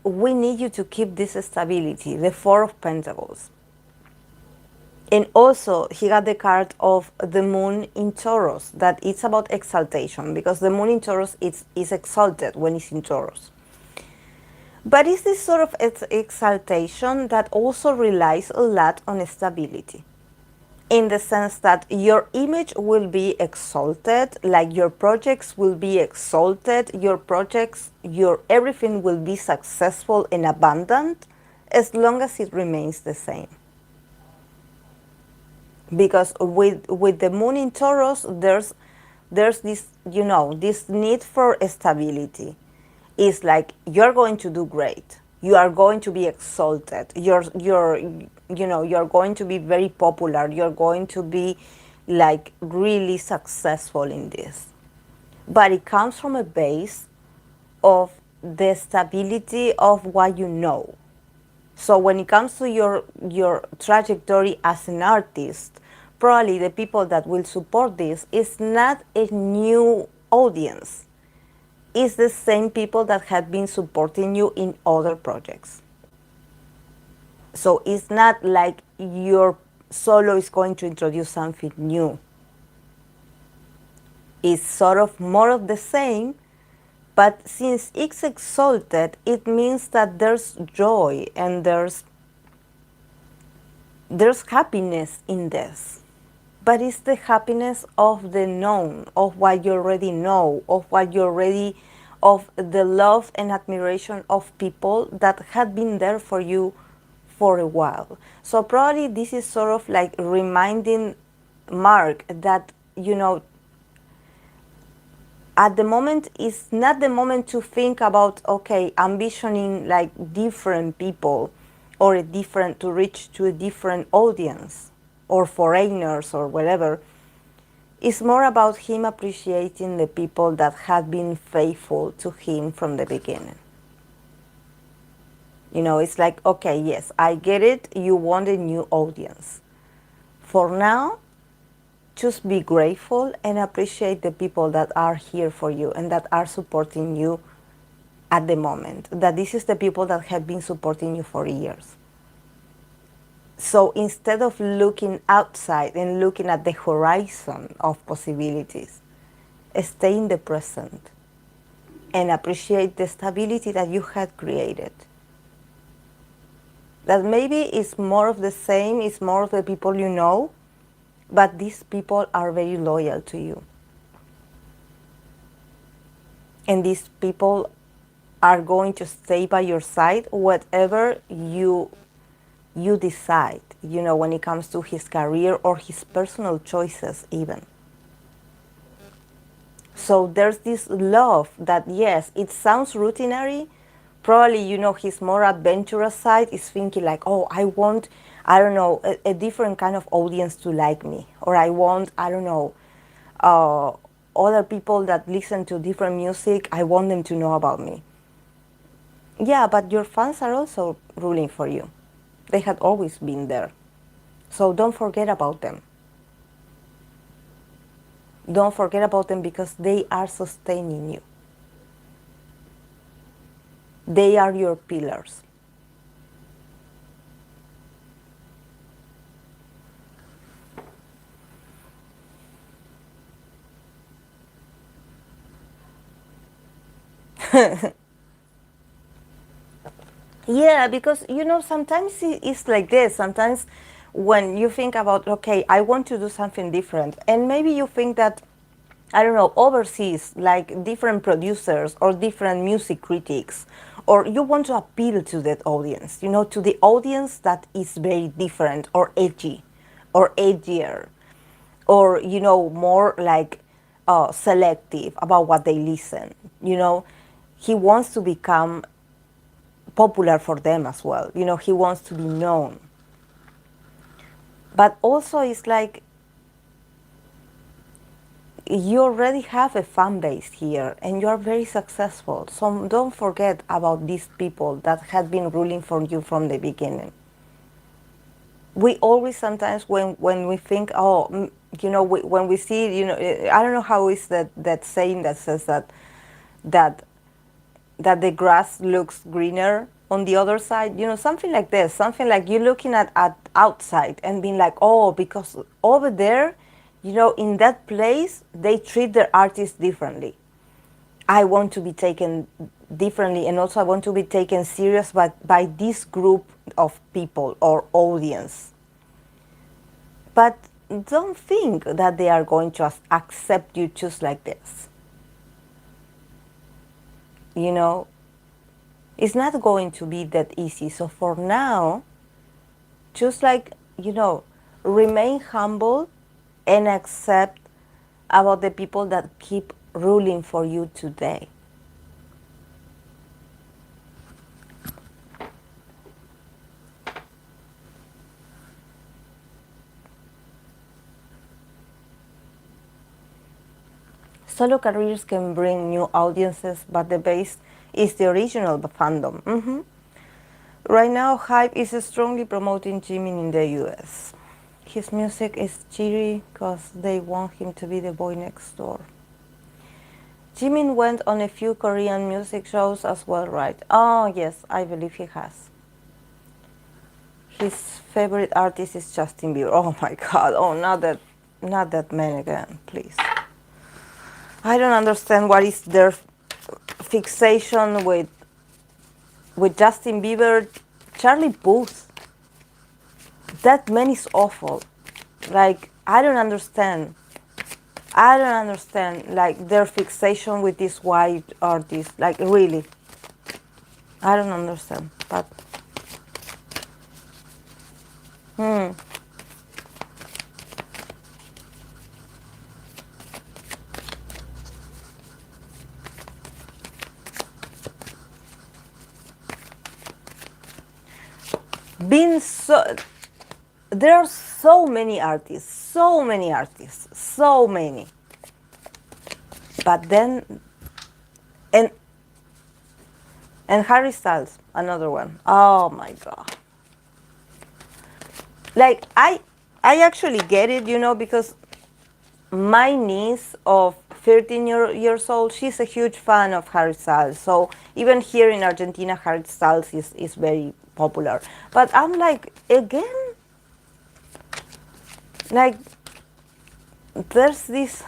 we need you to keep this stability, the Four of Pentacles. And also, he got the card of the Moon in Taurus, that it's about exaltation, because the Moon in Taurus is exalted when it's in Taurus. But it's this sort of exaltation that also relies a lot on stability, in the sense that your image will be exalted, like your projects will be exalted, your projects, your everything will be successful and abundant, as long as it remains the same. Because with the Moon in Taurus, there's this, you know, this need for stability. It's like, you're going to do great, you are going to be exalted, you're you know, you're going to be very popular, you're going to be like really successful in this. But it comes from a base of the stability of what you know. So when it comes to your trajectory as an artist, probably the people that will support this is not a new audience. It's the same people that have been supporting you in other projects. So it's not like your solo is going to introduce something new. It's sort of more of the same, but since it's exalted, it means that there's joy and there's happiness in this. But it's the happiness of the known, of what you already know, of what you already, of the love and admiration of people that had been there for you for a while. So probably this is sort of like reminding Mark that, you know, at the moment is not the moment to think about, okay, ambitioning like different people or a different, to reach to a different audience or foreigners or whatever. It's more about him appreciating the people that had been faithful to him from the beginning. You know, it's like, okay, yes, I get it, you want a new audience. For now, just be grateful and appreciate the people that are here for you and that are supporting you at the moment. That this is the people that have been supporting you for years. So instead of looking outside and looking at the horizon of possibilities, stay in the present and appreciate the stability that you had created. That maybe it's more of the same, it's more of the people you know, but these people are very loyal to you. And these people are going to stay by your side whatever you decide, you know, when it comes to his career or his personal choices even. So there's this love that, yes, it sounds routinary. probably, his more adventurous side is thinking like, oh, I want, I don't know, a different kind of audience to like me, or I want, I don't know, uh, other people that listen to different music, I want them to know about me. Yeah, but your fans are also ruling for you. They had always been there. So don't forget about them. Don't forget about them because they are sustaining you. They are your pillars. Yeah, because sometimes it's like this. Sometimes when you think about, okay, I want to do something different, and maybe you think that, I don't know, overseas, like different producers or different music critics, or you want to appeal to that audience, to the audience that is very different or edgy or edgier, or, more like selective about what they listen. He wants to become popular for them as well. He wants to be known. But also, it's like you already have a fan base here and you are very successful. So don't forget about these people that had been ruling for you from the beginning. We always sometimes when we think, when we see, I don't know how is that saying that says that that the grass looks greener on the other side, something like this, something like you looking at outside and being like, oh, because over there, in that place, they treat their artists differently. I want to be taken differently, and also I want to be taken serious by this group of people or audience. But don't think that they are going to accept you just like this. It's not going to be that easy. So for now, just like, remain humble and accept about the people that keep ruling for you today. Solo careers can bring new audiences, but the base is the original fandom. Right now, HaeIn is strongly promoting Jimin in the US. His music is cheery because they want him to be the boy next door. Jimin went on a few Korean music shows as well, right? Oh, yes, I believe he has. His favorite artist is Justin Bieber. Oh my God! Oh, not that man again, please. I don't understand what is their fixation with Justin Bieber, Charlie Puth. That man is awful. Like, I don't understand. Like, their fixation with this white artist. Like, really. I don't understand. But being so, there are so many artists, so many. But then, and Harry Styles, another one. Oh my God. Like, I actually get it, because my niece of 13 years old, she's a huge fan of Harry Styles. So even here in Argentina, Harry Styles is very popular. But I'm like, again, like, there's this.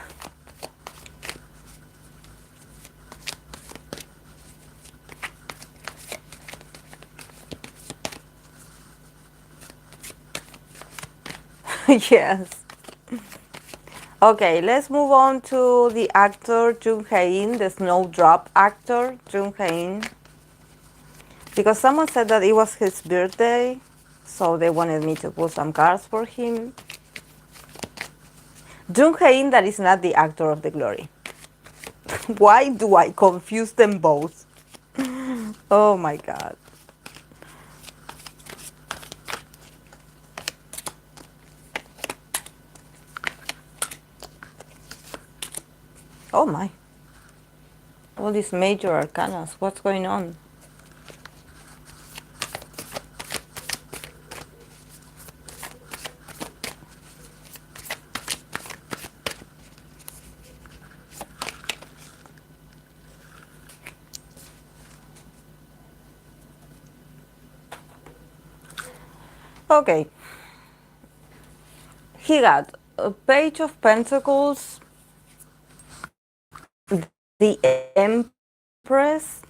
Yes. Okay, let's move on to the actor Jung HaeIn, the Snowdrop actor Jung HaeIn. Because someone said that it was his birthday, so they wanted me to put some cards for him. Jung HaeIn, that is not the actor of The Glory. Why do I confuse them both? Oh my God. Oh my. All these major arcanas. What's going on? Okay. He got a Page of Pentacles, the Empress,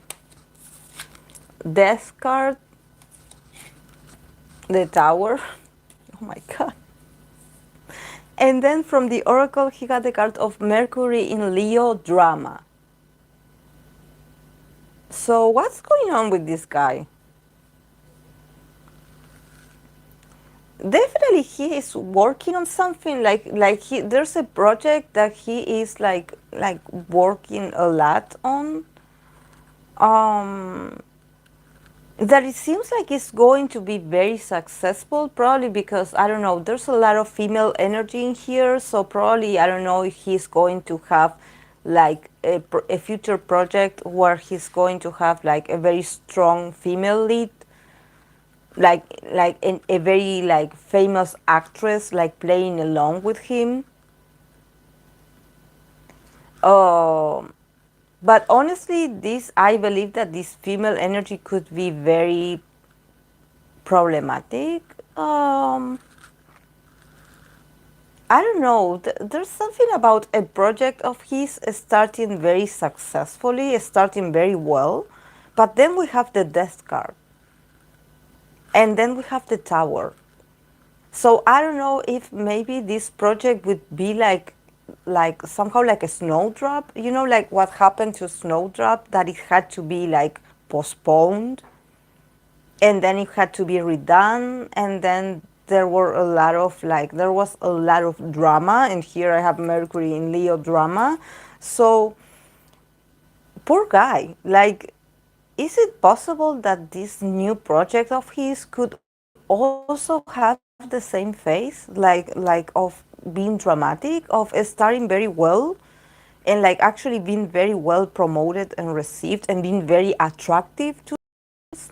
Death card, the Tower. Oh my God. And then from the Oracle, he got the card of Mercury in Leo, drama. So what's going on with this guy? Definitely he is working on something, like he there's a project that he is like working a lot on, um that it seems like it's going to be very successful, probably because I don't know, there's a lot of female energy in here, so probably I don't know if he's going to have like a future project where he's going to have like a very strong female lead, a very like famous actress like playing along with him. Um, but honestly, this I believe that this female energy could be very problematic. I don't know. There's something about a project of his starting very successfully, starting very well, but then we have the death card, and then we have the tower. So I don't know if maybe this project would be like somehow like a snowdrop, like what happened to snowdrop, that it had to be like postponed, and then it had to be redone, and then there was a lot of drama, and here I have Mercury in Leo, drama. So poor guy, like, is it possible that this new project of his could also have the same face, like of being dramatic, of starting very well, and like actually being very well promoted and received and being very attractive to us?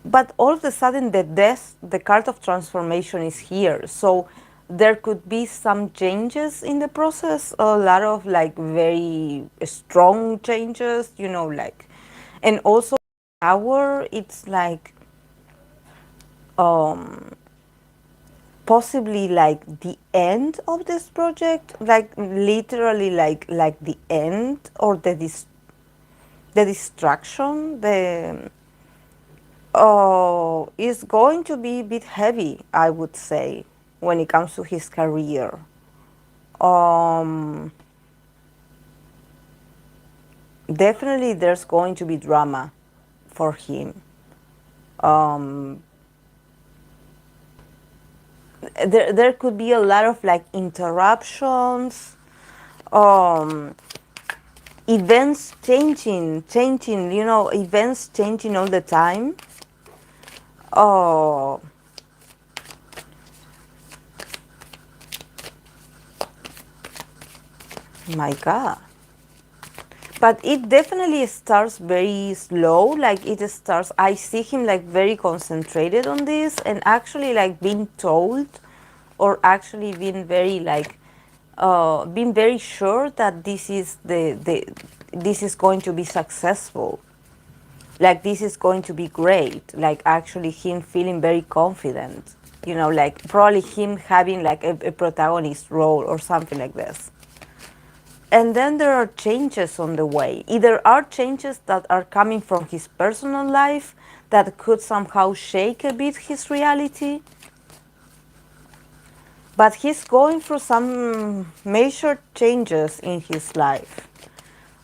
But all of a sudden, the card of transformation is here. So there could be some changes in the process, a lot of like very strong changes, like, and also our, it's like um, possibly like the end of this project, like literally like the end, or the distraction, the is going to be a bit heavy, I would say, when it comes to his career. Um, Definitely, there's going to be drama for him. Um, there could be a lot of like interruptions, um, events changing, events changing all the time. Oh my God. But it definitely starts very slow, like it starts, I see him like very concentrated on this, and actually like being told, or actually being very like being very sure that this is going to be successful, like this is going to be great, like actually him feeling very confident, like probably him having like a protagonist role or something like this. And then there are changes on the way. Either are changes that are coming from his personal life that could somehow shake a bit his reality, but he's going through some major changes in his life.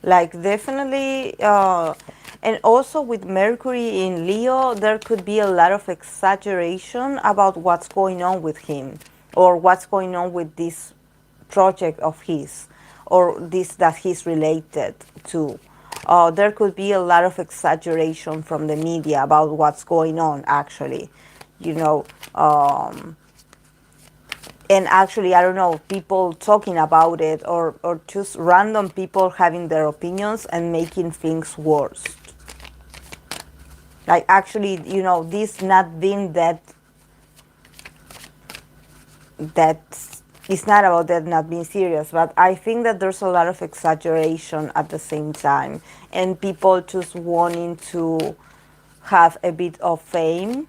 Like definitely, and also with Mercury in Leo, there could be a lot of exaggeration about what's going on with him, or what's going on with this project of his, or this that he's related to. there could be a lot of exaggeration from the media about what's going on, actually, you know. And actually, I don't know, people talking about it, or just random people having their opinions and making things worse. Like, actually, this not being that it's not about that not being serious, but I think that there's a lot of exaggeration at the same time, and people just wanting to have a bit of fame.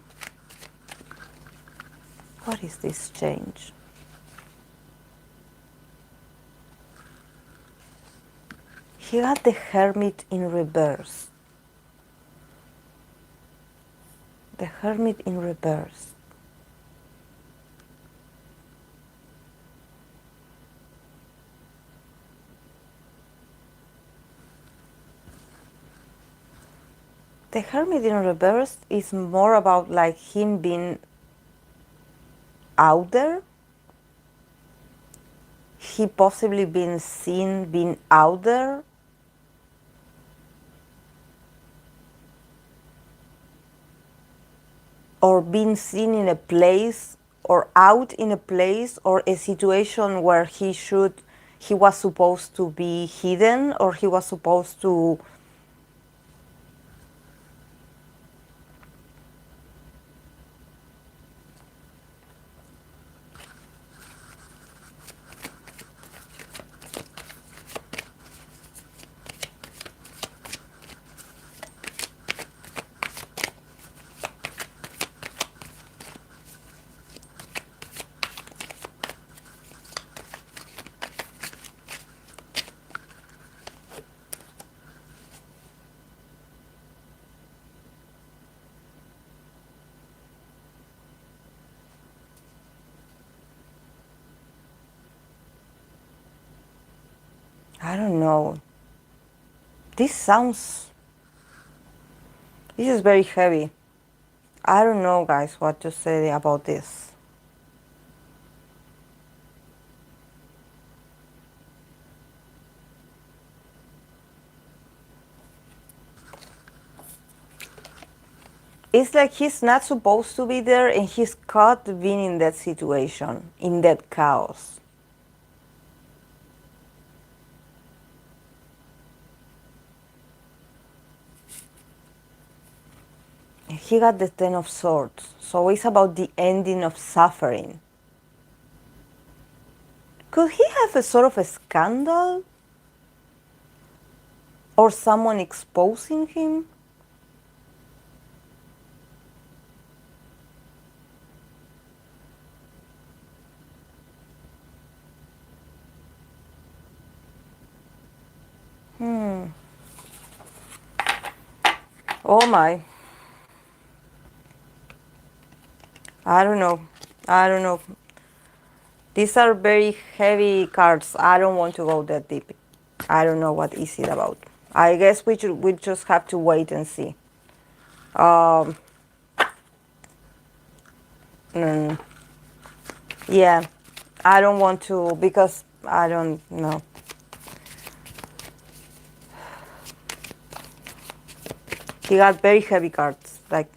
What is this change? He got the Hermit in reverse. The Hermit in reverse. The Hermit in reverse is more about like him being out there. He possibly been seen being out there. Or being seen in a place, or out in a place, or a situation where he was supposed to be hidden, or he was supposed to. I don't know. This sounds. This is very heavy. I don't know, guys, what to say about this. It's like he's not supposed to be there, and he's caught being in that situation, in that chaos. He got the Ten of Swords, so it's about the ending of suffering. Could he have a sort of a scandal? Or someone exposing him? Oh my. I don't know. I don't know. These are very heavy cards. I don't want to go that deep. I don't know what is it about. I guess we just have to wait and see. Mm, yeah, I don't want to, because I don't know. He got very heavy cards. Like,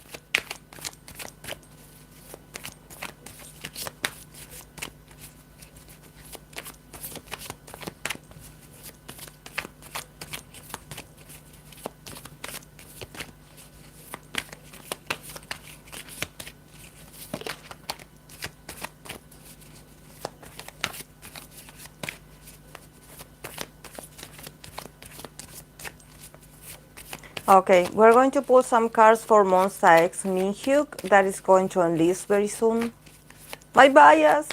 okay, we're going to pull some cards for Monsta X Minhyuk that is going to enlist very soon. My bias!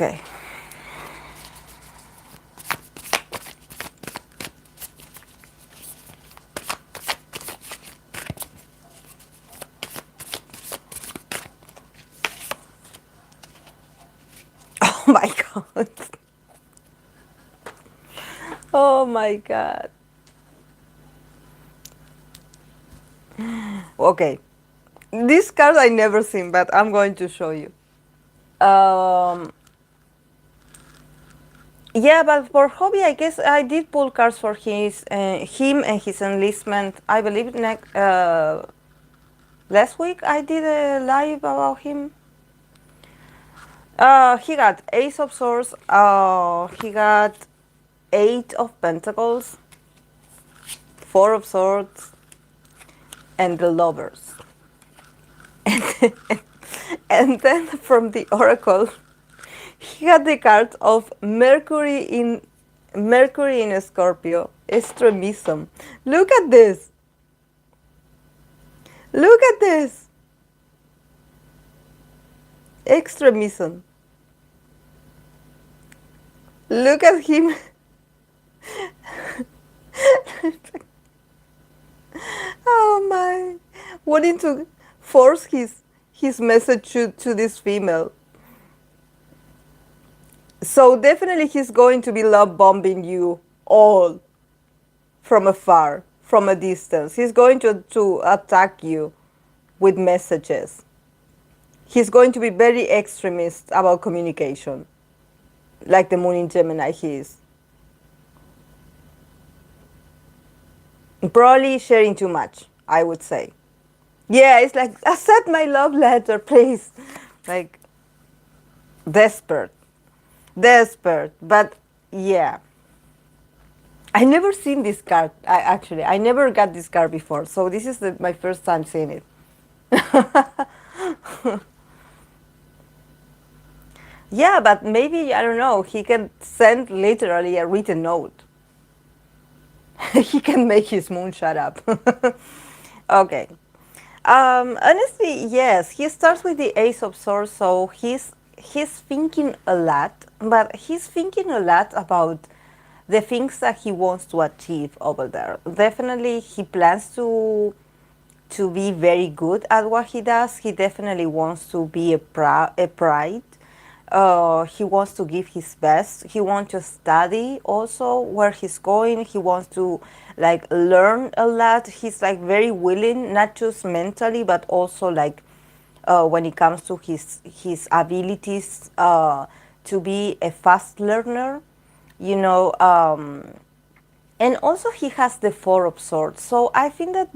Okay. Oh my god. Oh my god. Okay. This card I never seen, but I'm going to show you. Um, yeah, but for hobby, I guess I did pull cards for him and his enlistment. I believe last week I did a live about him. He got Ace of Swords. He got Eight of Pentacles, Four of Swords, and the Lovers. And then from the Oracle, he had the card of Mercury in Scorpio, extremism. Look at this. Look at this. Extremism. Look at him. Oh my. Wanting to force his message to this female. So definitely he's going to be love bombing you all from afar, from a distance. He's going to attack you with messages. He's going to be very extremist about communication, like the moon in Gemini he is. Probably sharing too much, I would say. Yeah, it's like, accept my love letter, please. Like, desperate. Desperate. But, yeah. I never seen this card, I never got this card before, so this is my first time seeing it. Yeah, but maybe, I don't know, he can send literally a written note. He can make his moon shut up. Okay. Honestly, yes, he starts with the Ace of Swords, so he's thinking a lot, but he's thinking a lot about the things that he wants to achieve over there. Definitely, he plans to be very good at what he does. He definitely wants to be a pride. He wants to give his best. He wants to study also where he's going. He wants to like learn a lot. He's like very willing, not just mentally, but also like when it comes to his abilities to be a fast learner, you know. And also he has the Four of Swords. So I think that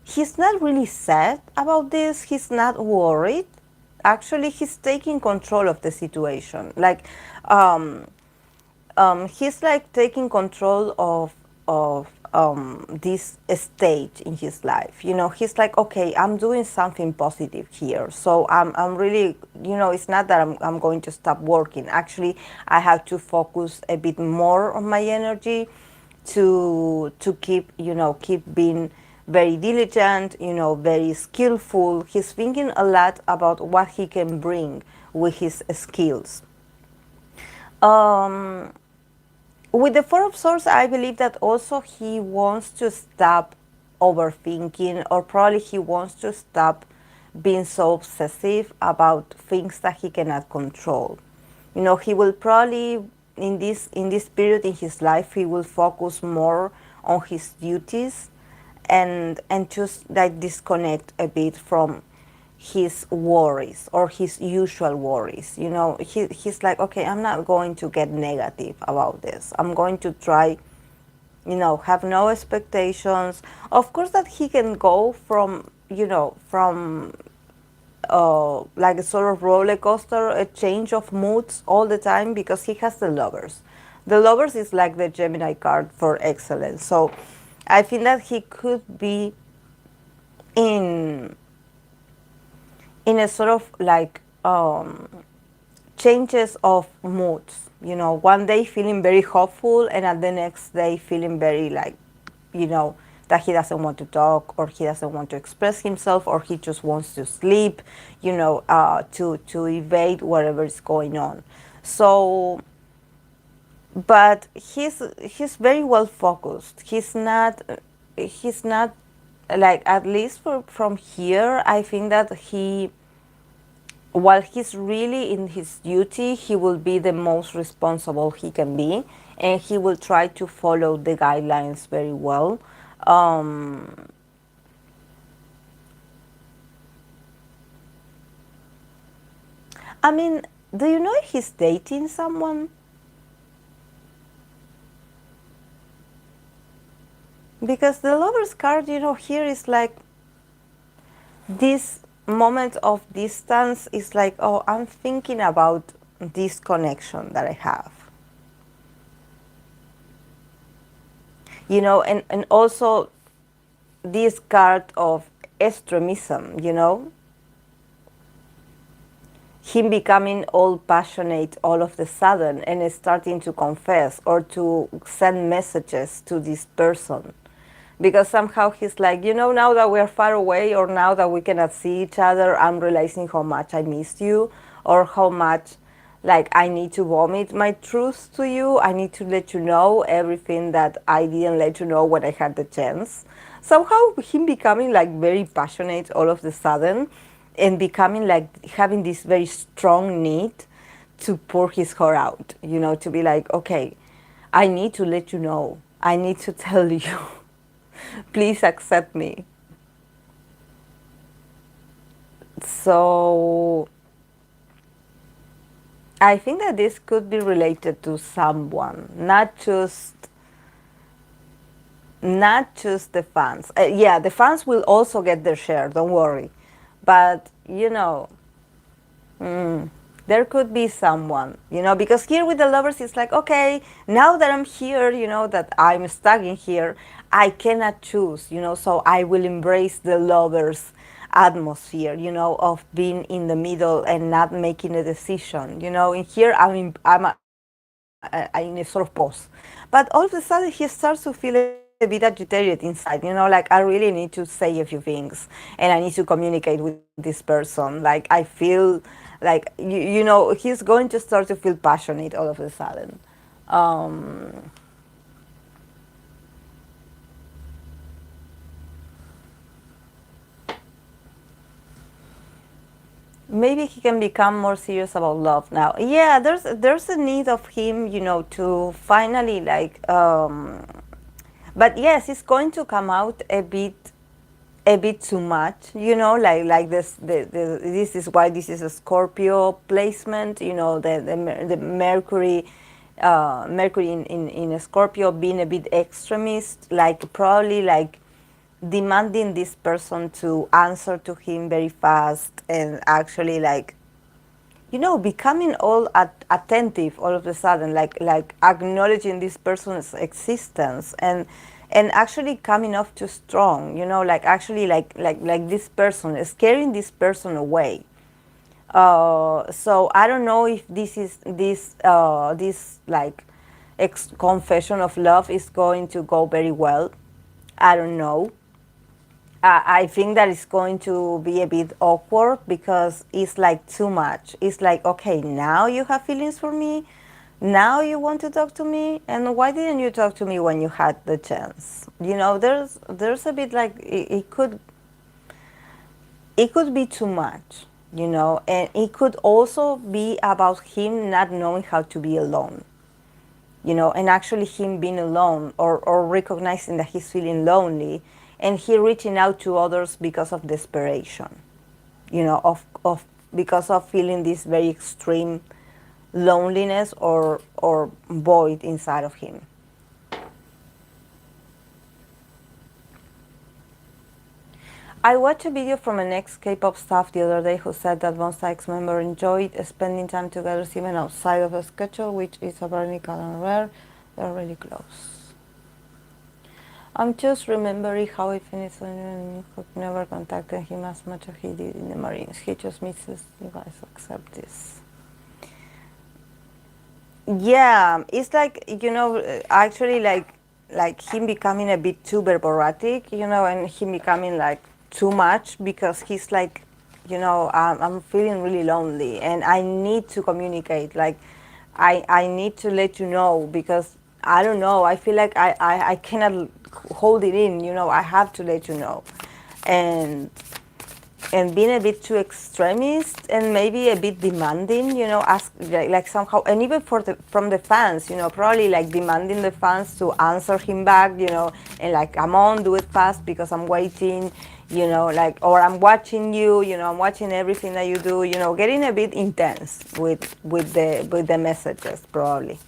he's not really sad about this. He's not worried. Actually, he's taking control of the situation. Like, he's like taking control of this stage in his life. You know, he's like, okay, I'm doing something positive here. So I'm really, you know, it's not that I'm going to stop working. Actually, I have to focus a bit more on my energy to keep, you know, keep being very diligent, you know, very skillful. He's thinking a lot about what he can bring with his skills. With the Four of Swords, I believe that also he wants to stop overthinking, or probably he wants to stop being so obsessive about things that he cannot control. You know, he will probably in this period in his life he will focus more on his duties and just like disconnect a bit from his worries or his usual worries. You know, he's like, okay, I'm not going to get negative about this. I'm going to try, you know, have no expectations. Of course that he can go from, you know, from like a sort of roller coaster, a change of moods all the time, because he has the Lovers. The Lovers is like the Gemini card for excellence. So I think that he could be in a sort of like changes of moods. You know, one day feeling very hopeful, and at the next day feeling very like, you know, that he doesn't want to talk, or he doesn't want to express himself, or he just wants to sleep, to evade whatever is going on. So, but he's very well focused. He's not like, at least from here, I think that while he's really in his duty, he will be the most responsible he can be, and he will try to follow the guidelines very well. Um, I mean, do you know if he's dating someone? Because the lover's card, here is like this moment of distance is like, oh, I'm thinking about this connection that I have. And also this card of extremism, him becoming all passionate all of the sudden and starting to confess or to send messages to this person, because somehow he's like, now that we're far away, or now that we cannot see each other, I'm realizing how much I missed you, or how much, like, I need to vomit my truth to you. I need to let you know everything that I didn't let you know when I had the chance. Somehow him becoming like very passionate all of the sudden, and becoming like having this very strong need to pour his heart out, to be like, okay, I need to let you know, I need to tell you, please accept me. So I think that this could be related to someone, not just the fans. Yeah, the fans will also get their share, don't worry. But, there could be someone, because here with the lovers, it's like, okay, now that I'm here, that I'm stuck in here, I cannot choose, so I will embrace the lovers atmosphere, of being in the middle and not making a decision, in here I'm in a sort of pause. But all of a sudden, he starts to feel a bit agitated inside, like, I really need to say a few things, and I need to communicate with this person. Like, I feel like, he's going to start to feel passionate all of a sudden. Um, Maybe he can become more serious about love now. Yeah, there's a need of him, to finally, like, but yes, it's going to come out a bit too much, like this. This is why this is a Scorpio placement. The Mercury, Mercury in a Scorpio being a bit extremist, like probably like demanding this person to answer to him very fast, and actually like, becoming all attentive all of a sudden, like acknowledging this person's existence, and actually coming off too strong, like actually like this person, scaring this person away. So I don't know if this like confession of love is going to go very well. I don't know. I think that it's going to be a bit awkward, because it's like too much. It's like, okay, now you have feelings for me, now you want to talk to me, and why didn't you talk to me when you had the chance? There's a bit like it could be too much, and it could also be about him not knowing how to be alone, and actually him being alone, or recognizing that he's feeling lonely, and he reaching out to others because of desperation, of because of feeling this very extreme loneliness or void inside of him. I watched a video from an ex-K-pop staff the other day who said that Monsta ex-member enjoyed spending time together even outside of a schedule, which is apparently kind of rare. They're really close. I'm just remembering how it finished when Minhyuk never contacted him as much as he did in the Marines. He just misses you guys accept this. Yeah, it's like, actually like like him becoming a bit too verberatic, and him becoming like too much because he's like, I'm feeling really lonely and I need to communicate. Like, I need to let you know because I don't know. I feel like I cannot hold it in. I have to let you know, and being a bit too extremist and maybe a bit demanding, ask like somehow, and even from the fans, probably like demanding the fans to answer him back, and like, come on, do it fast because I'm waiting, like, or I'm watching you, I'm watching everything that you do, getting a bit intense with the messages probably.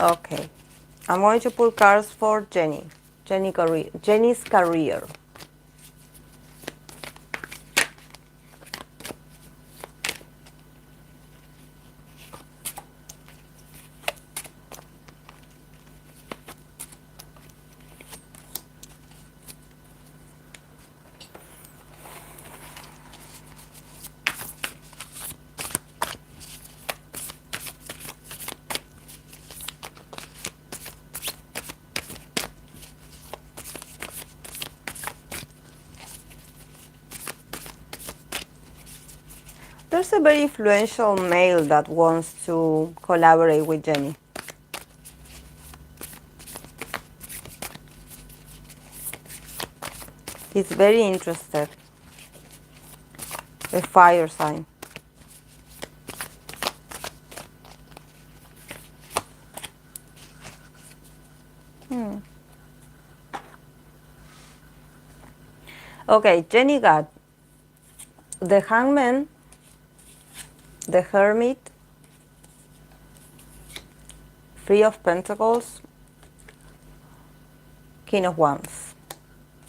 Okay, I'm going to pull cards for Jennie's career. There's a very influential male that wants to collaborate with Jennie. He's very interested. A fire sign. Okay, Jennie got the Hangman, the Hermit, Three of Pentacles, King of Wands.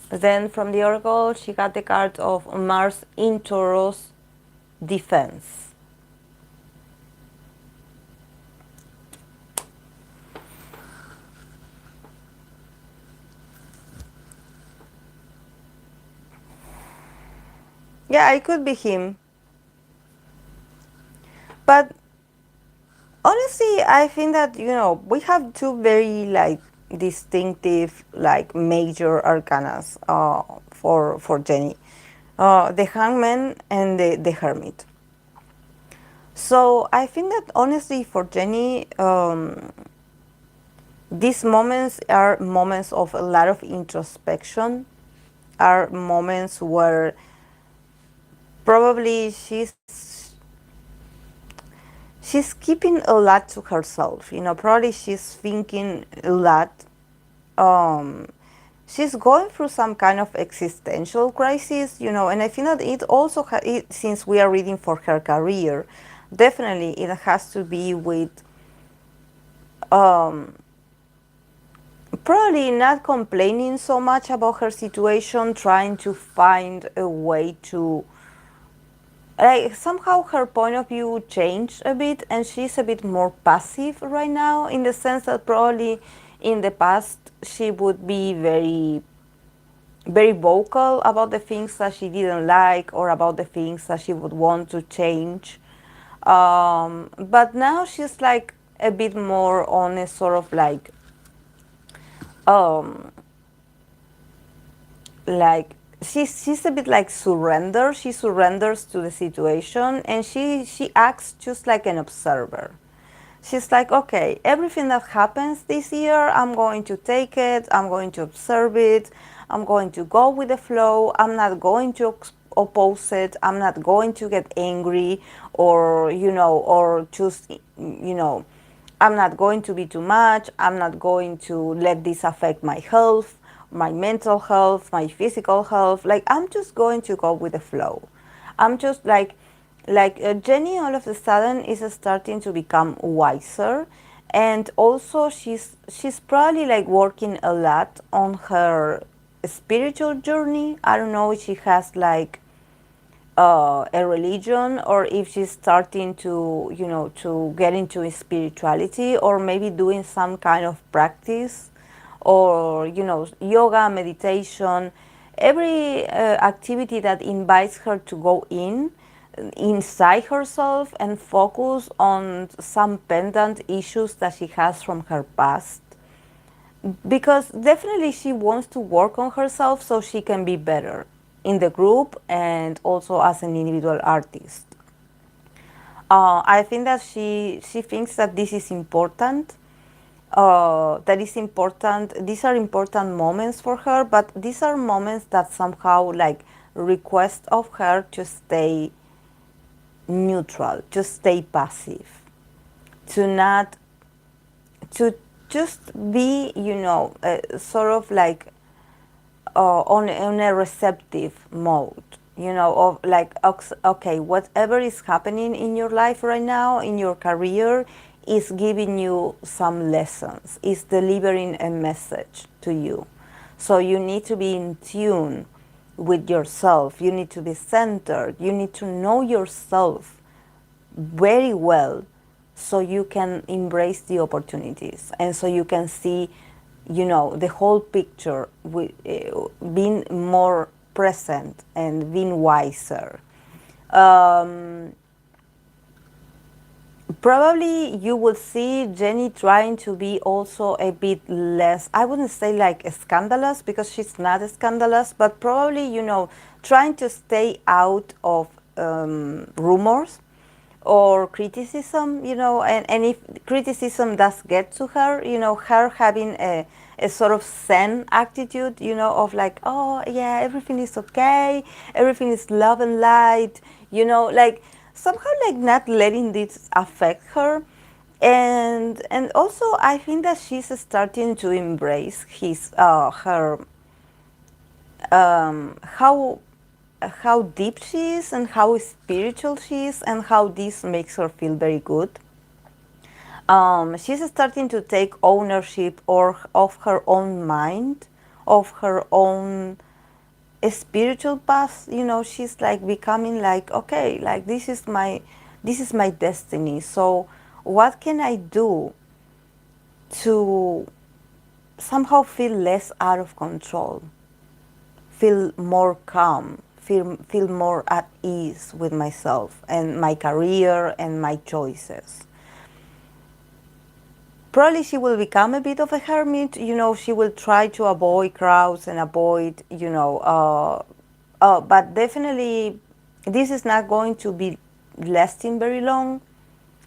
Then from the Oracle, she got the card of Mars in Taurus, Defense. Yeah, it could be him. But honestly, I think that, we have two very like distinctive, like major arcanas for Jennie. The Hangman and the Hermit. So I think that honestly for Jennie, these moments are moments of a lot of introspection, are moments where probably she's keeping a lot to herself. Probably she's thinking a lot. Um, she's going through some kind of existential crisis, and I think that it also, since we are reading for her career, definitely it has to be with probably not complaining so much about her situation, trying to find a way to, like, somehow her point of view changed a bit and she's a bit more passive right now, in the sense that probably in the past she would be very very vocal about the things that she didn't like or about the things that she would want to change, but now she's like a bit more on a sort of um like she's a bit like surrender. She surrenders to the situation and she acts just like an observer. She's like, okay, everything that happens this year, I'm going to take it, I'm going to observe it, I'm going to go with the flow. I'm not going to oppose it. I'm not going to get angry or, or just, I'm not going to be too much. I'm not going to let this affect my health, my mental health, my physical health. Like, I'm just going to go with the flow. I'm just like Jennie all of a sudden is starting to become wiser, and also she's probably like working a lot on her spiritual journey. I don't know if she has like a religion, or if she's starting to to get into spirituality, or maybe doing some kind of practice, or yoga, meditation, every activity that invites her to go inside herself and focus on some pendant issues that she has from her past, because definitely she wants to work on herself so she can be better in the group and also as an individual artist. I think that she thinks that this is important. That is important. These are important moments for her, but these are moments that somehow like request of her to stay neutral, to stay passive, to not to just be, sort of like on a receptive mode, of like, okay, whatever is happening in your life right now, in your career, is giving you some lessons, is delivering a message to you. So you need to be in tune with yourself. You need to be centered. You need to know yourself very well so you can embrace the opportunities, and so you can see the whole picture with being more present and being wiser. um, Probably you will see Jennie trying to be also a bit less, I wouldn't say like scandalous, because she's not scandalous, but probably, trying to stay out of rumors or criticism, and if criticism does get to her, her having a sort of zen attitude, of like, oh yeah, everything is okay, everything is love and light, like somehow like not letting this affect her. And also I think that she's starting to embrace her how deep she is and how spiritual she is, and how this makes her feel very good. She's starting to take ownership of her own mind, of her own spiritual path. She's like becoming like, okay, like this is my destiny. So what can I do to somehow feel less out of control, feel more calm, feel more at ease with myself and my career and my choices. Probably she will become a bit of a hermit. She will try to avoid crowds and avoid, but definitely this is not going to be lasting very long.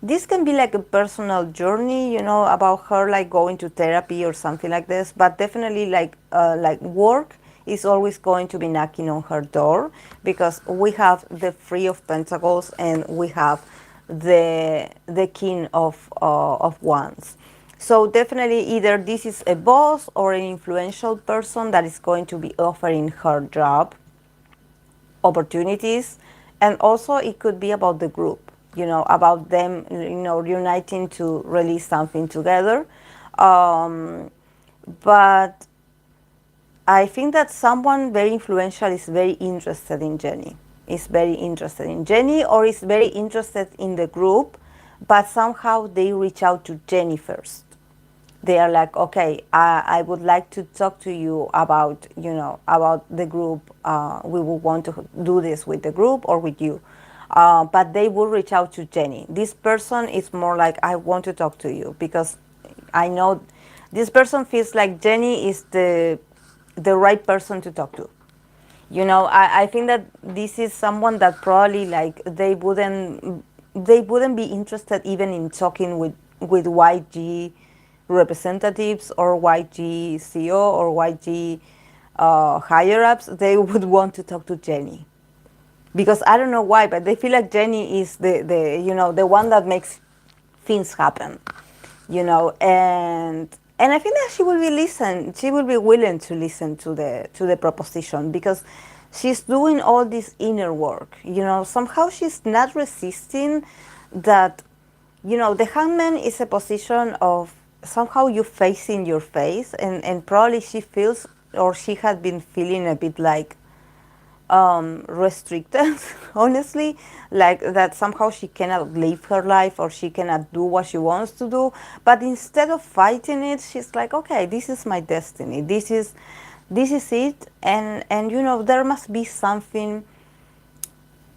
This can be like a personal journey, about her like going to therapy or something like this. But definitely like work is always going to be knocking on her door, because we have the Three of Pentacles and we have the King of Wands. So definitely either this is a boss or an influential person that is going to be offering her job opportunities. And also it could be about the group, about them, uniting to release something together. But I think that someone very influential is very interested in Jennie, or is very interested in the group, but somehow they reach out to Jennie first. They are like, okay, I would like to talk to you about, about the group. We would want to do this with the group or with you. But they will reach out to Jennie. This person is more like, I want to talk to you, because I know this person feels like Jennie is the right person to talk to. I think that this is someone that probably like they wouldn't be interested even in talking with YG representatives or YG CEO or YG higher ups, they would want to talk to Jennie, because I don't know why, but they feel like Jennie is the one that makes things happen, and I think that she will be willing to listen to the proposition, because she's doing all this inner work. Somehow she's not resisting that. The hangman is a position of somehow you facing your face, and probably she feels, or she had been feeling a bit like restricted, honestly, like that somehow she cannot live her life, or she cannot do what she wants to do. But instead of fighting it, she's like, okay, this is my destiny. This is it, and there must be something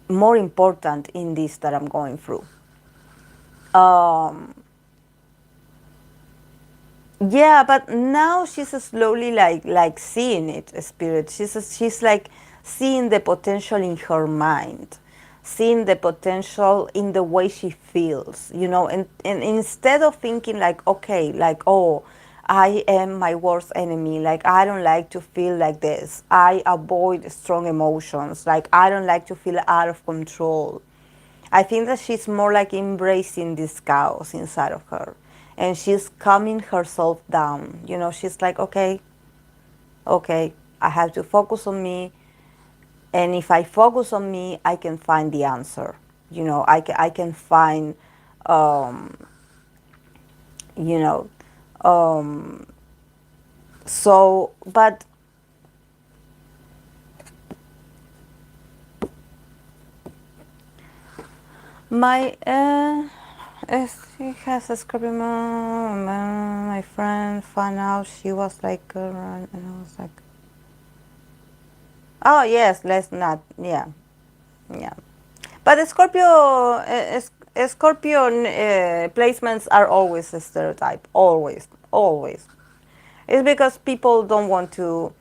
more important in this that I'm going through. Um, Yeah, but now she's slowly like seeing it, spirit. She's like seeing the potential in her mind, seeing the potential in the way she feels, and instead of thinking like, okay, like, oh, I am my worst enemy, like I don't like to feel like this. I avoid strong emotions, like I don't like to feel out of control. I think that she's more like embracing this chaos inside of her. And she's calming herself down. She's like, okay, okay, I have to focus on me. And if I focus on me, I can find the answer. I can find, um, you know, um, but my, she has a scrappy mom. My friend found out she was like, and I was like, oh yes, let's not, yeah, yeah. But Scorpio placements are always a stereotype, always, always. It's because people don't want to,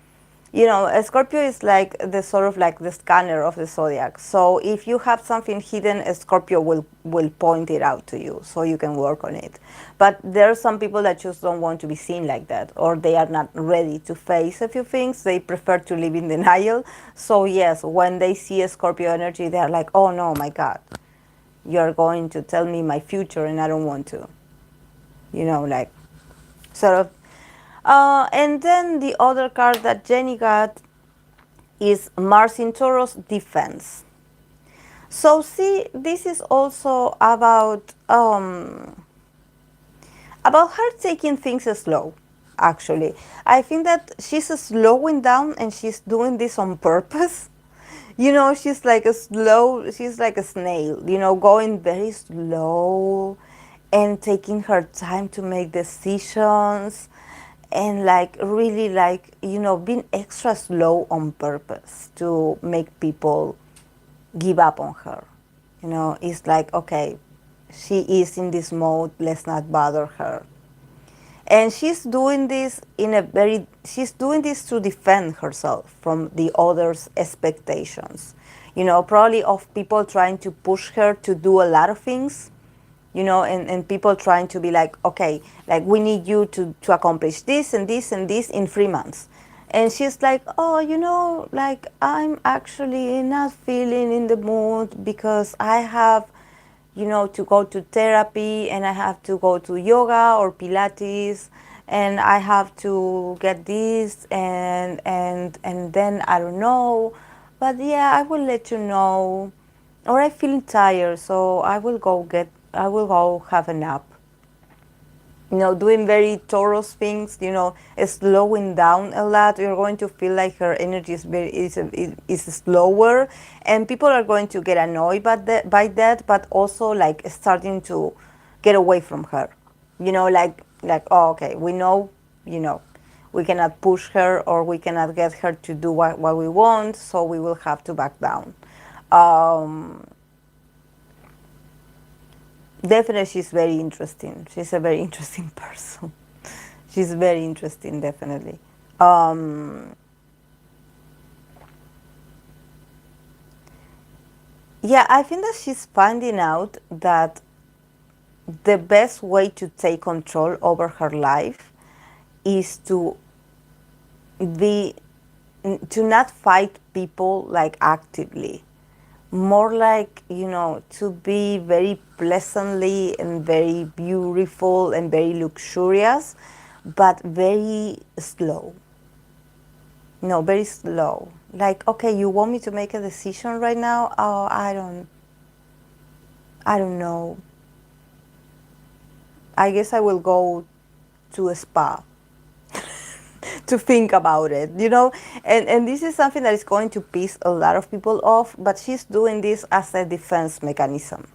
a Scorpio is like the sort of like the scanner of the zodiac. So if you have something hidden, a Scorpio will point it out to you so you can work on it. But there are some people that just don't want to be seen like that, or they are not ready to face a few things. They prefer to live in denial. So yes, when they see a Scorpio energy, they are like, oh no, my God, you're going to tell me my future and I don't want to. Like sort of. And then the other card that Jennie got is Mars in Taurus, defense. So see, this is also about her taking things slow. Actually, I think that she's slowing down, and she's doing this on purpose. She's like she's like a snail, going very slow and taking her time to make decisions, and like really like, being extra slow on purpose to make people give up on her. It's like, okay, she is in this mode, let's not bother her. And she's doing this to defend herself from the others' expectations. Probably of people trying to push her to do a lot of things, and people trying to be like, okay, like we need you to accomplish this and this and this in 3 months. And she's like, oh, like I'm actually not feeling in the mood because I have, to go to therapy, and I have to go to yoga or Pilates, and I have to get this, and then I don't know. But yeah, I will let you know. Or I feel tired, so I will go have a nap. Doing very Taurus things, slowing down a lot. You're going to feel like her energy is slower, and people are going to get annoyed by that, but also like starting to get away from her. Like, oh, okay, we know, we cannot push her, or we cannot get her to do what we want, so we will have to back down. Um, Definitely, she's very interesting. She's a very interesting person. She's very interesting, definitely. Um, yeah, I think that she's finding out that the best way to take control over her life is to be to not fight people like actively, more like, to be very pleasantly and very beautiful and very luxurious, but very slow. No, very slow. Like, okay, you want me to make a decision right now? Oh, I don't know. I guess I will go to a spa to think about it, and this is something that is going to piss a lot of people off, but she's doing this as a defense mechanism.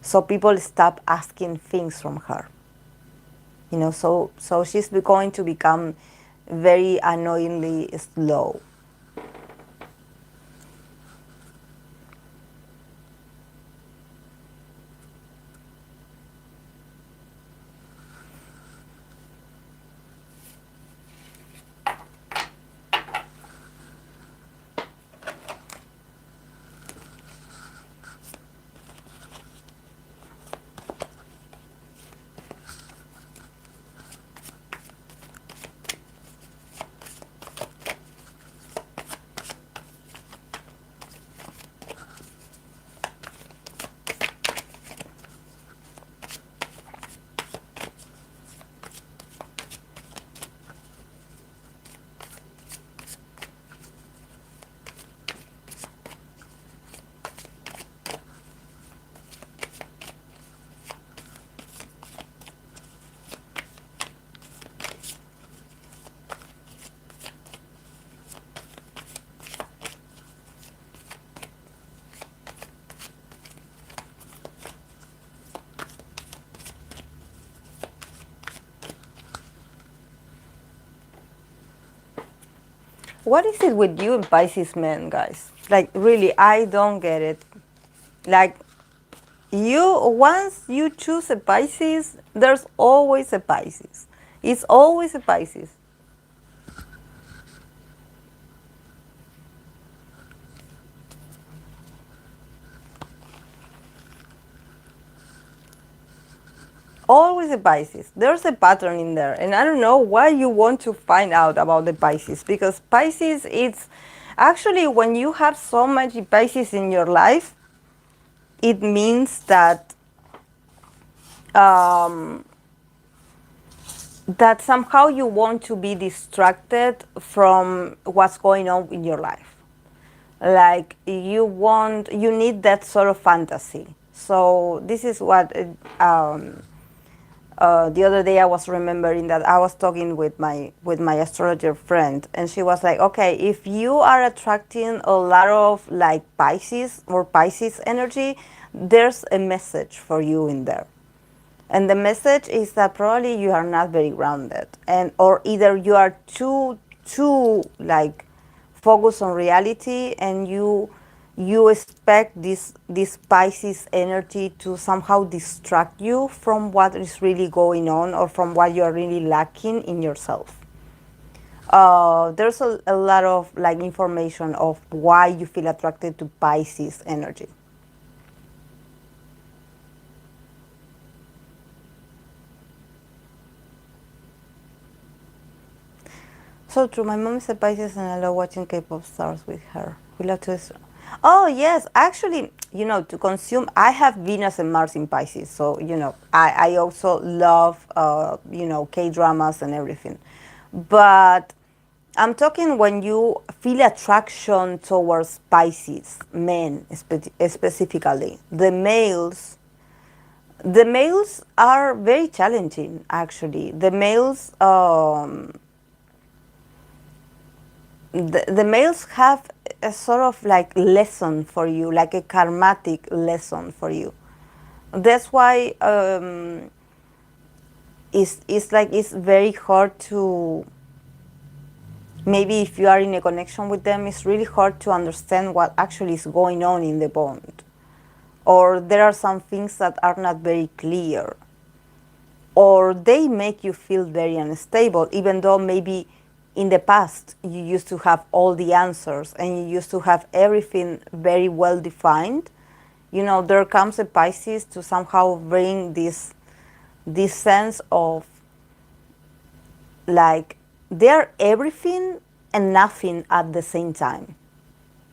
So people stop asking things from her. So she's going to become very annoyingly slow. What is it with you and Pisces men, guys? Like, really, I don't get it. Like, once you choose a Pisces, there's always a Pisces. It's always a Pisces. Always a Pisces. There's a pattern in there. And I don't know why you want to find out about the Pisces. Because Pisces, it's actually when you have so much Pisces in your life, it means that um, that somehow you want to be distracted from what's going on in your life. Like you need that sort of fantasy. So this is what the other day I was remembering that I was talking with my astrologer friend, and she was like, okay, if you are attracting a lot of like Pisces or Pisces energy, there's a message for you in there. And the message is that probably you are not very grounded, and or either you are too like focused on reality, and you expect this Pisces energy to somehow distract you from what is really going on or from what you are really lacking in yourself. There's a lot of like information of why you feel attracted to Pisces energy. So true. My mom is a Pisces, and I love watching K-pop stars with her. We love to. Oh yes, actually, to consume. I have Venus and Mars in Pisces, so I also love K-dramas and everything. But I'm talking when you feel attraction towards Pisces men specifically. The males are very challenging. Actually, the males have a sort of like lesson for you, like a karmatic lesson for you. That's why it's very hard to, maybe if you are in a connection with them, it's really hard to understand what actually is going on in the bond. Or there are some things that are not very clear. Or they make you feel very unstable, even though maybe in the past you used to have all the answers and you used to have everything very well defined. There comes a Pisces to somehow bring this sense of like they're everything, and nothing at the same time.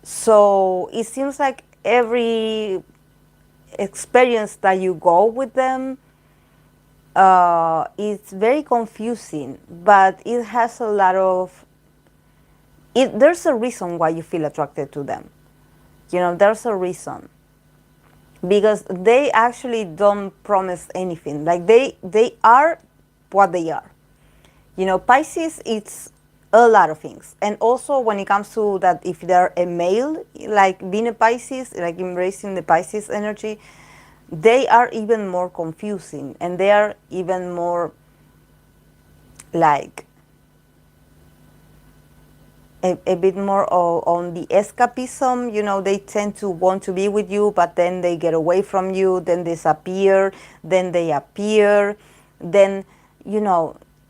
So it seems like every experience that you go with them, it's very confusing, but it has a lot of there's a reason why you feel attracted to them. There's a reason, because they actually don't promise anything. Like they are what they are. Pisces, it's a lot of things. And also when it comes to that, if they're a male, like being a Pisces, like embracing the Pisces energy, they are even more confusing, and they are even more like a bit more on the escapism. They tend to want to be with you, but then they get away from you, then disappear, then they appear, then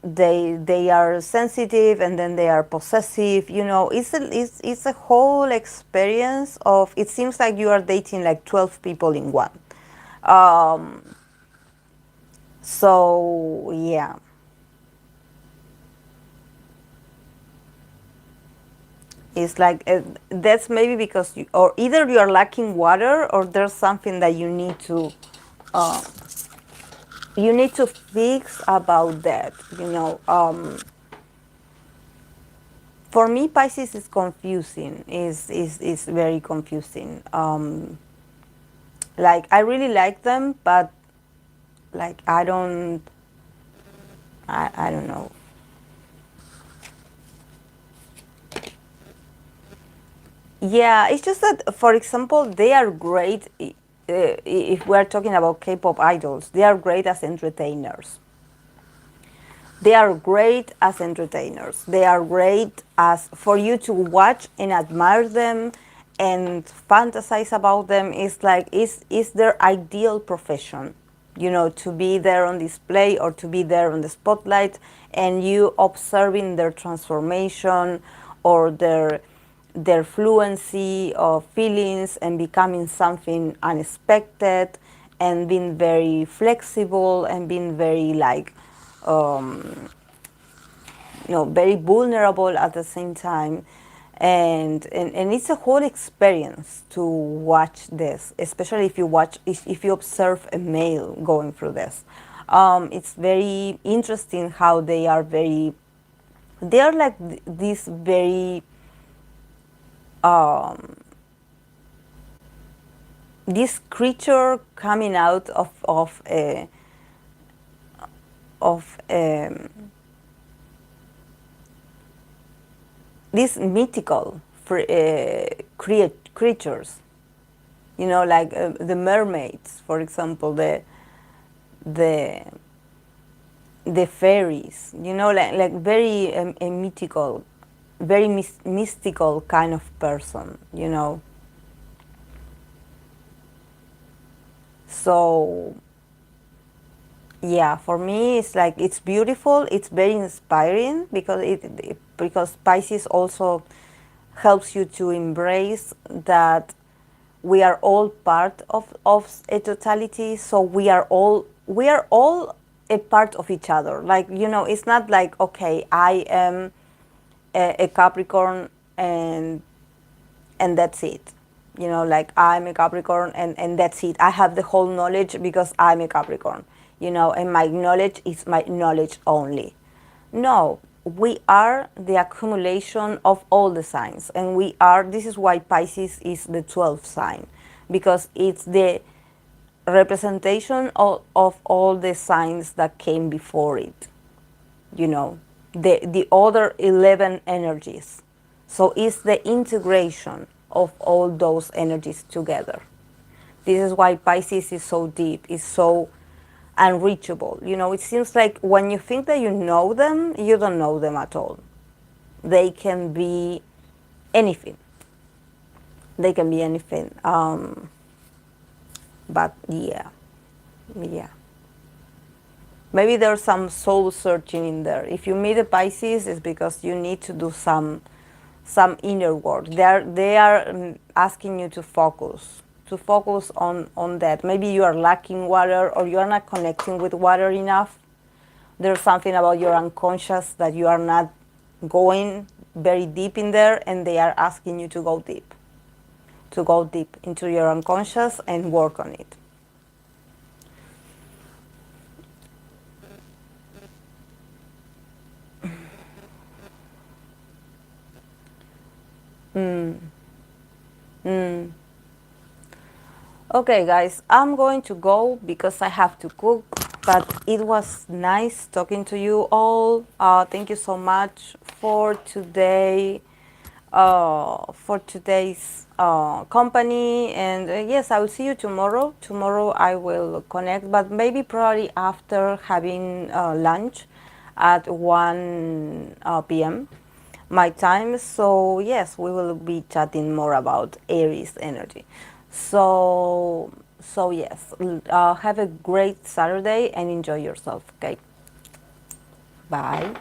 they are sensitive, and then they are possessive. It's a whole experience of, it seems like you are dating like 12 people in one. So yeah. It's like that's maybe because or either you are lacking water, or there's something that uh, you need to fix about that. For me, Pisces is confusing. Is very confusing. Like I really like them, but like I don't know. Yeah, it's just that, for example, they are great. If we're talking about K-pop idols, they are great as entertainers. They are great as entertainers. They are great as for you to watch and admire them and fantasize about them. It's like it's their ideal profession, to be there on display or to be there on the spotlight, and you observing their transformation or their fluency of feelings and becoming something unexpected, and being very flexible and being very like very vulnerable at the same time. And it's a whole experience to watch this, especially if you observe a male going through this. It's very interesting how they are like this very this creature coming out of these mythical creatures, like the mermaids, for example, the the fairies, like very a mythical, very mystical kind of person. So yeah, for me it's like it's beautiful, it's very inspiring, because because Pisces also helps you to embrace that we are all part of a totality. So we are all a part of each other. Like, it's not like, okay, I am a Capricorn, and that's it. Like I'm a Capricorn, and that's it. I have the whole knowledge because I'm a Capricorn, and my knowledge is my knowledge only. No, we are the accumulation of all the signs, and this is why Pisces is the 12th sign, because it's the representation of all the signs that came before it, the other 11 energies. So it's the integration of all those energies together. This is why Pisces is so deep, is so unreachable. It seems like when you think that you know them, you don't know them at all. They can be anything. They can be anything. But yeah. Maybe there's some soul searching in there. If you meet a Pisces, it's because you need to do some inner work. They are asking you to focus on that. Maybe you are lacking water, or you are not connecting with water enough. There's something about your unconscious that you are not going very deep in there, and they are asking you to go deep into your unconscious and work on it. Okay, guys, I'm going to go because I have to cook, but it was nice talking to you all. Thank you so much for today, for today's company. And yes, I will see you tomorrow. Tomorrow I will connect, but maybe probably after having lunch at 1 p.m. my time. So yes, we will be chatting more about Aries energy. So yes, have a great Saturday and enjoy yourself. Okay, bye.